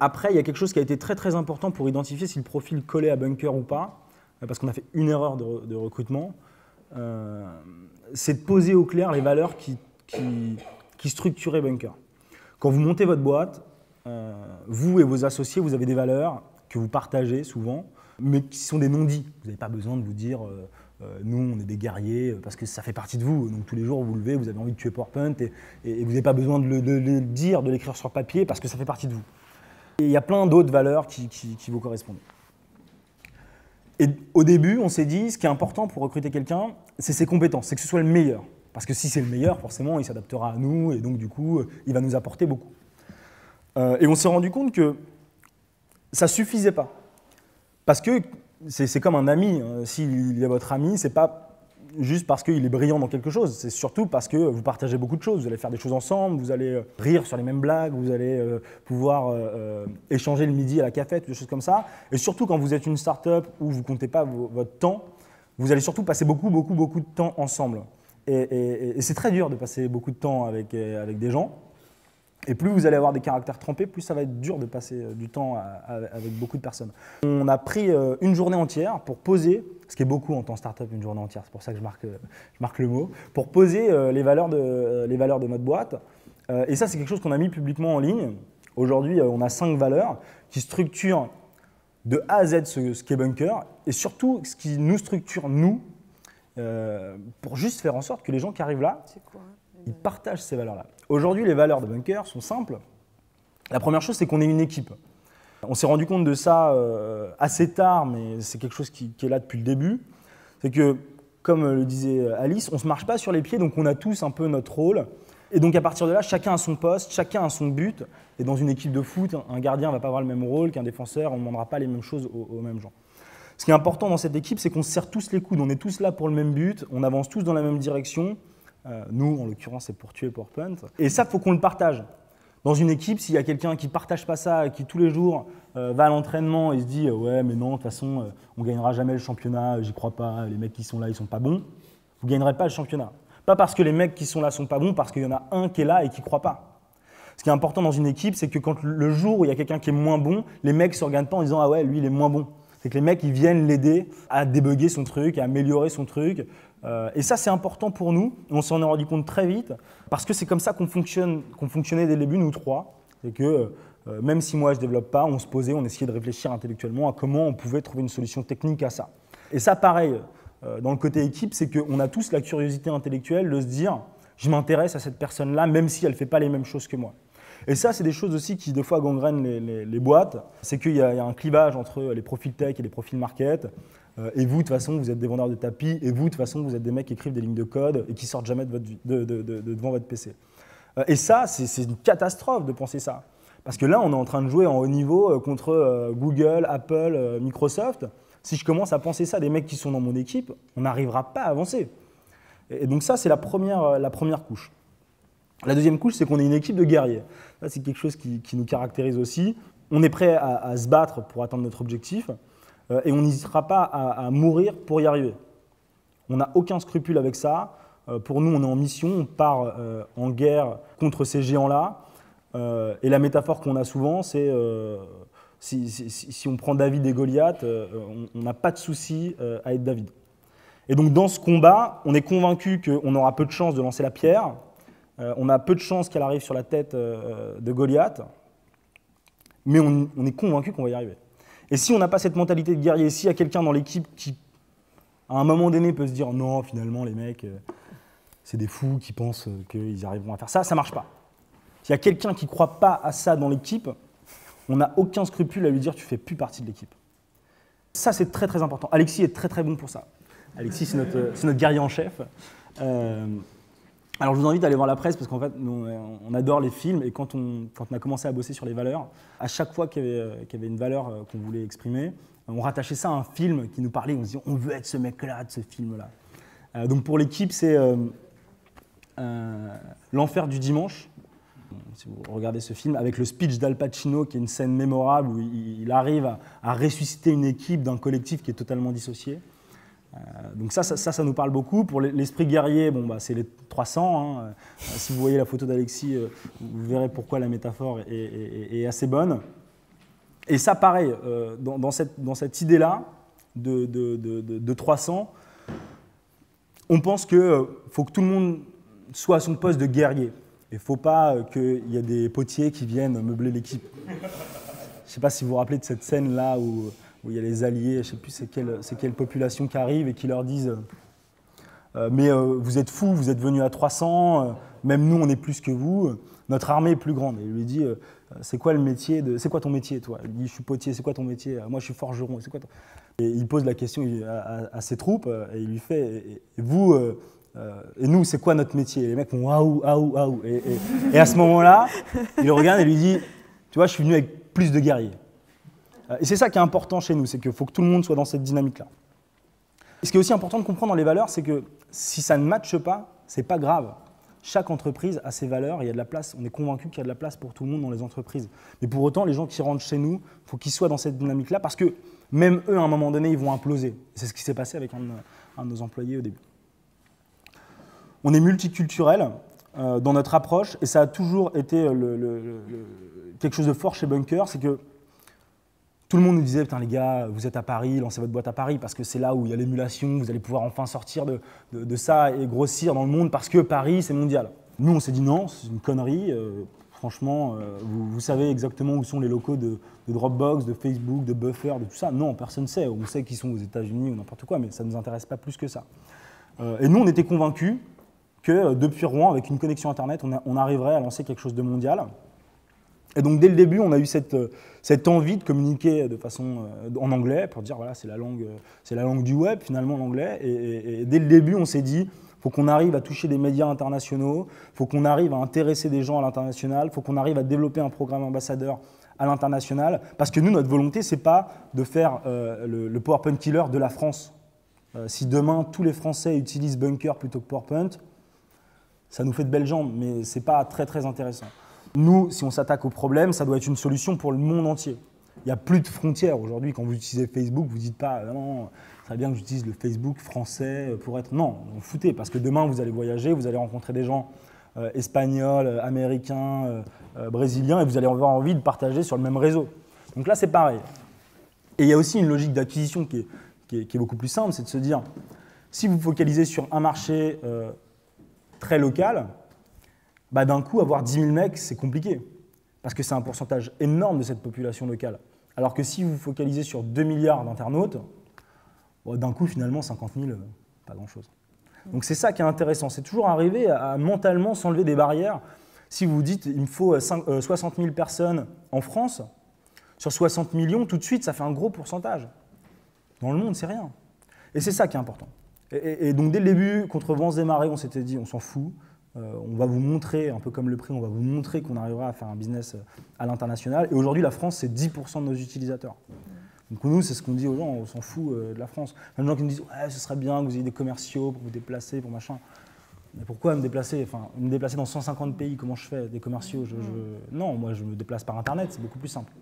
Après, il y a quelque chose qui a été très très important pour identifier si le profil collait à Bunker ou pas. parce qu'on a fait une erreur de recrutement, c'est de poser au clair les valeurs qui structuraient Bunker. Quand vous montez votre boîte, vous et vos associés, vous avez des valeurs que vous partagez souvent, mais qui sont des non-dits. Vous n'avez pas besoin de vous dire nous, on est des guerriers, parce que ça fait partie de vous. Donc tous les jours, vous vous levez, vous avez envie de tuer PowerPoint, et vous n'avez pas besoin de le dire, de l'écrire sur papier, parce que ça fait partie de vous. Et il y a plein d'autres valeurs qui vous correspondent. Et au début, on s'est dit, ce qui est important pour recruter quelqu'un, c'est ses compétences, c'est que ce soit le meilleur. Parce que si c'est le meilleur, forcément, il s'adaptera à nous, et donc du coup, il va nous apporter beaucoup. Et on s'est rendu compte que ça ne suffisait pas. Parce que c'est comme un ami. S'il est votre ami, ce n'est pas juste parce qu'il est brillant dans quelque chose. C'est surtout parce que vous partagez beaucoup de choses. Vous allez faire des choses ensemble, vous allez rire sur les mêmes blagues, vous allez pouvoir échanger le midi à la cafette, des choses comme ça. Et surtout quand vous êtes une start-up où vous ne comptez pas votre temps, vous allez surtout passer beaucoup de temps ensemble. Et c'est très dur de passer beaucoup de temps avec des gens. Et plus vous allez avoir des caractères trempés, plus ça va être dur de passer du temps avec beaucoup de personnes. On a pris une journée entière pour poser, ce qui est beaucoup en tant que start-up, une journée entière, c'est pour ça que je marque le mot, pour poser les valeurs de notre boîte. Et ça, c'est quelque chose qu'on a mis publiquement en ligne. Aujourd'hui, on a 5 valeurs qui structurent de A à Z ce qu'est Bunker, et surtout ce qui nous structure, nous, pour juste faire en sorte que les gens qui arrivent là, ils partagent ces valeurs-là. Aujourd'hui, les valeurs de Bunker sont simples. La première chose, c'est qu'on est une équipe. On s'est rendu compte de ça assez tard, mais c'est quelque chose qui est là depuis le début. C'est que, comme le disait Alice, on ne se marche pas sur les pieds, donc on a tous un peu notre rôle. Et donc à partir de là, chacun a son poste, chacun a son but. Et dans une équipe de foot, un gardien ne va pas avoir le même rôle qu'un défenseur, on ne demandera pas les mêmes choses aux mêmes gens. Ce qui est important dans cette équipe, c'est qu'on se serre tous les coudes, on est tous là pour le même but, on avance tous dans la même direction. Nous, en l'occurrence, c'est pour tuer PowerPoint. Et ça, il faut qu'on le partage. Dans une équipe, s'il y a quelqu'un qui ne partage pas ça, et qui tous les jours va à l'entraînement et se dit « ouais, mais non, de toute façon, on ne gagnera jamais le championnat, j'y crois pas, les mecs qui sont là, ils ne sont pas bons », vous ne gagnerez pas le championnat. Pas parce que les mecs qui sont là ne sont pas bons, parce qu'il y en a un qui est là et qui ne croit pas. Ce qui est important dans une équipe, c'est que quand le jour où il y a quelqu'un qui est moins bon, les mecs ne se regardent pas en disant « ah ouais, lui, il est moins bon ». C'est que les mecs, ils viennent l'aider à débugger son truc, à améliorer son truc. Et ça, c'est important pour nous. On s'en est rendu compte très vite, parce que c'est comme ça qu'on fonctionnait dès le début, nous trois. C'est que même si moi, je ne développe pas, on se posait, on essayait de réfléchir intellectuellement à comment on pouvait trouver une solution technique à ça. Et ça, pareil, dans le côté équipe, c'est qu'on a tous la curiosité intellectuelle de se dire « je m'intéresse à cette personne-là, même si elle ne fait pas les mêmes choses que moi ». Et ça, c'est des choses aussi qui, des fois, gangrènent les boîtes. C'est qu'il y a un clivage entre les profils tech et les profils market. Et vous, de toute façon, vous êtes des vendeurs de tapis. Et vous, de toute façon, vous êtes des mecs qui écrivent des lignes de code et qui sortent jamais devant votre PC. Et ça, c'est une catastrophe de penser ça. Parce que là, on est en train de jouer en haut niveau contre Google, Apple, Microsoft. Si je commence à penser ça des mecs qui sont dans mon équipe, on n'arrivera pas à avancer. Et donc ça, c'est la première couche. La deuxième couche, c'est qu'on est une équipe de guerriers. Ça, c'est quelque chose qui nous caractérise aussi. On est prêt à se battre pour atteindre notre objectif et on n'hésitera pas à mourir pour y arriver. On n'a aucun scrupule avec ça. Pour nous, on est en mission, on part en guerre contre ces géants-là. Et la métaphore qu'on a souvent, c'est si on prend David et Goliath, on n'a pas de souci à être David. Et donc, dans ce combat, on est convaincu qu'on aura peu de chances de lancer la pierre. On a peu de chances qu'elle arrive sur la tête de Goliath, mais on est convaincu qu'on va y arriver. Et si on n'a pas cette mentalité de guerrier, s'il y a quelqu'un dans l'équipe qui, à un moment donné, peut se dire « non, finalement, les mecs, c'est des fous qui pensent qu'ils arriveront à faire ça », ça ne marche pas. S'il y a quelqu'un qui ne croit pas à ça dans l'équipe, on n'a aucun scrupule à lui dire « tu ne fais plus partie de l'équipe ». Ça, c'est très, très important. Alexis est très, très bon pour ça. Alexis, c'est notre guerrier en chef. Alors je vous invite à aller voir la presse parce qu'en fait, nous, on adore les films et quand on a commencé à bosser sur les valeurs, à chaque fois qu'il y avait une valeur qu'on voulait exprimer, on rattachait ça à un film qui nous parlait, on se disait on veut être ce mec-là de ce film-là. Donc pour l'équipe, c'est L'Enfer du dimanche. Si vous regardez ce film, avec le speech d'Al Pacino qui est une scène mémorable où il arrive à ressusciter une équipe d'un collectif qui est totalement dissocié. Donc ça nous parle beaucoup. Pour l'esprit guerrier, bon, c'est les 300. Hein. Si vous voyez la photo d'Alexis, vous verrez pourquoi la métaphore est assez bonne. Et ça, pareil, dans cette idée-là, de 300, on pense qu'il faut que tout le monde soit à son poste de guerrier. Il ne faut pas qu'il y ait des potiers qui viennent meubler l'équipe. Je ne sais pas si vous vous rappelez de cette scène-là où il y a les alliés, je ne sais plus c'est quelle population qui arrive et qui leur disent mais vous êtes fous, vous êtes venus à 300, même nous on est plus que vous, notre armée est plus grande. Et il lui dit c'est quoi ton métier toi? Il dit je suis potier, c'est quoi ton métier? Moi je suis forgeron, c'est quoi ton... Et il pose la question à ses troupes et il lui fait et vous et nous c'est quoi notre métier? Et les mecs font waouh, waouh, waouh. Et à ce moment-là, il le regarde et lui dit tu vois, je suis venu avec plus de guerriers. Et c'est ça qui est important chez nous, c'est qu'il faut que tout le monde soit dans cette dynamique-là. Et ce qui est aussi important de comprendre dans les valeurs, c'est que si ça ne matche pas, c'est pas grave. Chaque entreprise a ses valeurs, il y a de la place, on est convaincu qu'il y a de la place pour tout le monde dans les entreprises. Mais pour autant, les gens qui rentrent chez nous, il faut qu'ils soient dans cette dynamique-là parce que même eux, à un moment donné, ils vont imploser. C'est ce qui s'est passé avec un de nos employés au début. On est multiculturel dans notre approche et ça a toujours été quelque chose de fort chez Bunker, c'est que tout le monde nous disait, putain les gars, vous êtes à Paris, lancez votre boîte à Paris parce que c'est là où il y a l'émulation, vous allez pouvoir enfin sortir de ça et grossir dans le monde parce que Paris, c'est mondial. Nous, on s'est dit non, c'est une connerie. Franchement, vous savez exactement où sont les locaux de Dropbox, de Facebook, de Buffer, de tout ça. Non, personne ne sait. On sait qu'ils sont aux États-Unis ou n'importe quoi, mais ça ne nous intéresse pas plus que ça. Et nous, on était convaincus que depuis Rouen, avec une connexion Internet, on arriverait à lancer quelque chose de mondial. Et donc, dès le début, on a eu cette envie de communiquer de façon en anglais pour dire, voilà, c'est la langue du web, finalement, l'anglais. Et dès le début, on s'est dit, il faut qu'on arrive à toucher des médias internationaux, il faut qu'on arrive à intéresser des gens à l'international, il faut qu'on arrive à développer un programme ambassadeur à l'international. Parce que nous, notre volonté, ce n'est pas de faire le PowerPoint killer de la France. Si demain, tous les Français utilisent Bunker plutôt que PowerPoint, ça nous fait de belles jambes, mais ce n'est pas très, très intéressant. Nous, si on s'attaque au problème, ça doit être une solution pour le monde entier. Il n'y a plus de frontières aujourd'hui. Quand vous utilisez Facebook, vous ne dites pas non, ça serait bien que j'utilise le Facebook français pour être... Non, vous foutez, parce que demain, vous allez voyager, vous allez rencontrer des gens espagnols, américains, brésiliens, et vous allez avoir envie de partager sur le même réseau. Donc là, c'est pareil. Et il y a aussi une logique d'acquisition qui est beaucoup plus simple, c'est de se dire, si vous focalisez sur un marché très local, bah, d'un coup, avoir 10 000 mecs, c'est compliqué, parce que c'est un pourcentage énorme de cette population locale. Alors que si vous vous focalisez sur 2 milliards d'internautes, bon, d'un coup, finalement, 50 000, pas grand-chose. Donc c'est ça qui est intéressant, c'est toujours arriver à mentalement s'enlever des barrières. Si vous vous dites, il me faut 60 000 personnes en France, sur 60 millions, tout de suite, ça fait un gros pourcentage. Dans le monde, c'est rien. Et c'est ça qui est important. Et donc, dès le début, contre vents et marées, on s'était dit, on s'en fout. On va vous montrer, un peu comme le prix, on va vous montrer qu'on arrivera à faire un business à l'international. Et aujourd'hui, la France, c'est 10% de nos utilisateurs. Donc nous, c'est ce qu'on dit aux gens, on s'en fout de la France. Il y a des gens qui nous disent ouais, ce serait bien que vous ayez des commerciaux pour vous déplacer, pour machin. Mais pourquoi me déplacer? Enfin, me déplacer dans 150 pays, comment je fais? Des commerciaux Non, moi, je me déplace par Internet, c'est beaucoup plus simple.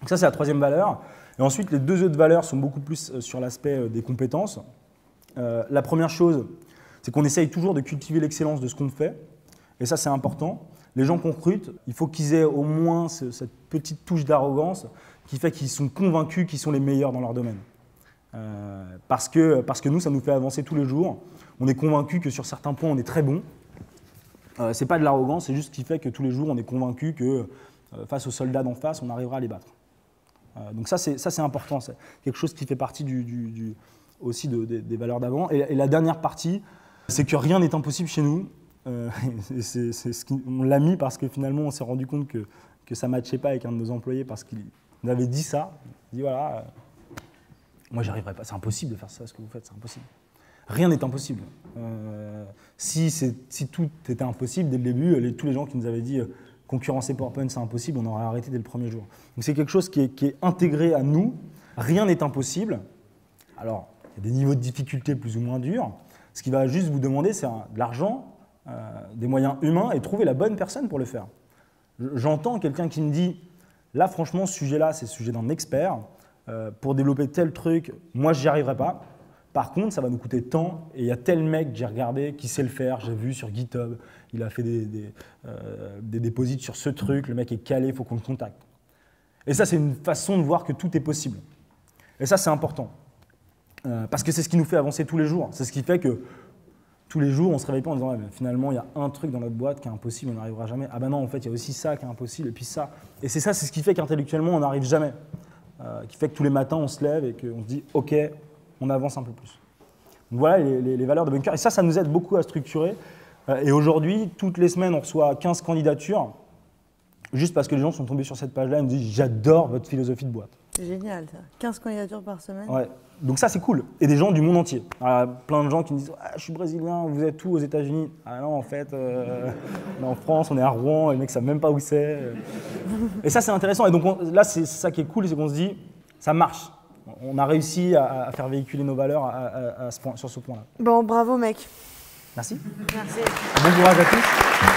Donc ça, c'est la troisième valeur. Et ensuite, les deux autres valeurs sont beaucoup plus sur l'aspect des compétences. La première chose, c'est qu'on essaye toujours de cultiver l'excellence de ce qu'on fait. Et ça, c'est important. Les gens qu'on recrute, il faut qu'ils aient au moins cette petite touche d'arrogance qui fait qu'ils sont convaincus qu'ils sont les meilleurs dans leur domaine. Parce que nous, ça nous fait avancer tous les jours. On est convaincus que sur certains points, on est très bon. Ce n'est pas de l'arrogance, c'est juste ce qui fait que tous les jours, on est convaincus que face aux soldats d'en face, on arrivera à les battre. Donc ça, c'est important. C'est quelque chose qui fait partie aussi des valeurs d'avant. Et la dernière partie, c'est que rien n'est impossible chez nous. On l'a mis parce que finalement, on s'est rendu compte que ça ne matchait pas avec un de nos employés parce qu'il avait dit ça. Il dit voilà, moi, j'y arriverai pas. C'est impossible de faire ça, ce que vous faites, c'est impossible. Rien n'est impossible. Si tout était impossible, dès le début, tous les gens qui nous avaient dit concurrencer PowerPoint, c'est impossible, on aurait arrêté dès le premier jour. Donc c'est quelque chose qui est intégré à nous. Rien n'est impossible. Alors, il y a des niveaux de difficulté plus ou moins durs. Ce qui va juste vous demander, c'est de l'argent, des moyens humains et trouver la bonne personne pour le faire. J'entends quelqu'un qui me dit, là franchement, ce sujet-là, c'est le sujet d'un expert. Pour développer tel truc, moi, j'y arriverai pas. Par contre, ça va nous coûter tant et il y a tel mec que j'ai regardé qui sait le faire, j'ai vu sur GitHub, il a fait des déposits sur ce truc, le mec est calé, il faut qu'on le contacte. Et ça, c'est une façon de voir que tout est possible. Et ça, c'est important. Parce que c'est ce qui nous fait avancer tous les jours. C'est ce qui fait que tous les jours, on se réveille pas en disant ouais, mais finalement, il y a un truc dans notre boîte qui est impossible, on n'y arrivera jamais. Ah ben non, en fait, il y a aussi ça qui est impossible, et puis ça. Et c'est ça, c'est ce qui fait qu'intellectuellement, on n'arrive jamais. Qui fait que tous les matins, on se lève et qu'on se dit ok, on avance un peu plus. Donc voilà les valeurs de Bunker. Et ça nous aide beaucoup à structurer. Et aujourd'hui, toutes les semaines, on reçoit 15 candidatures, juste parce que les gens sont tombés sur cette page-là et me disent j'adore votre philosophie de boîte. C'est génial ça. 15 candidatures par semaine. Ouais. Donc ça, c'est cool. Et des gens du monde entier. Plein de gens qui me disent ah, je suis brésilien, vous êtes où aux États-Unis? Ah non, en fait, on est en France, on est à Rouen, et les mecs ne savent même pas où c'est. Et ça, c'est intéressant. Et donc là, c'est ça qui est cool, c'est qu'on se dit ça marche. On a réussi à faire véhiculer nos valeurs sur ce point-là. Bon, bravo mec. Merci. Merci. Bon courage à tous.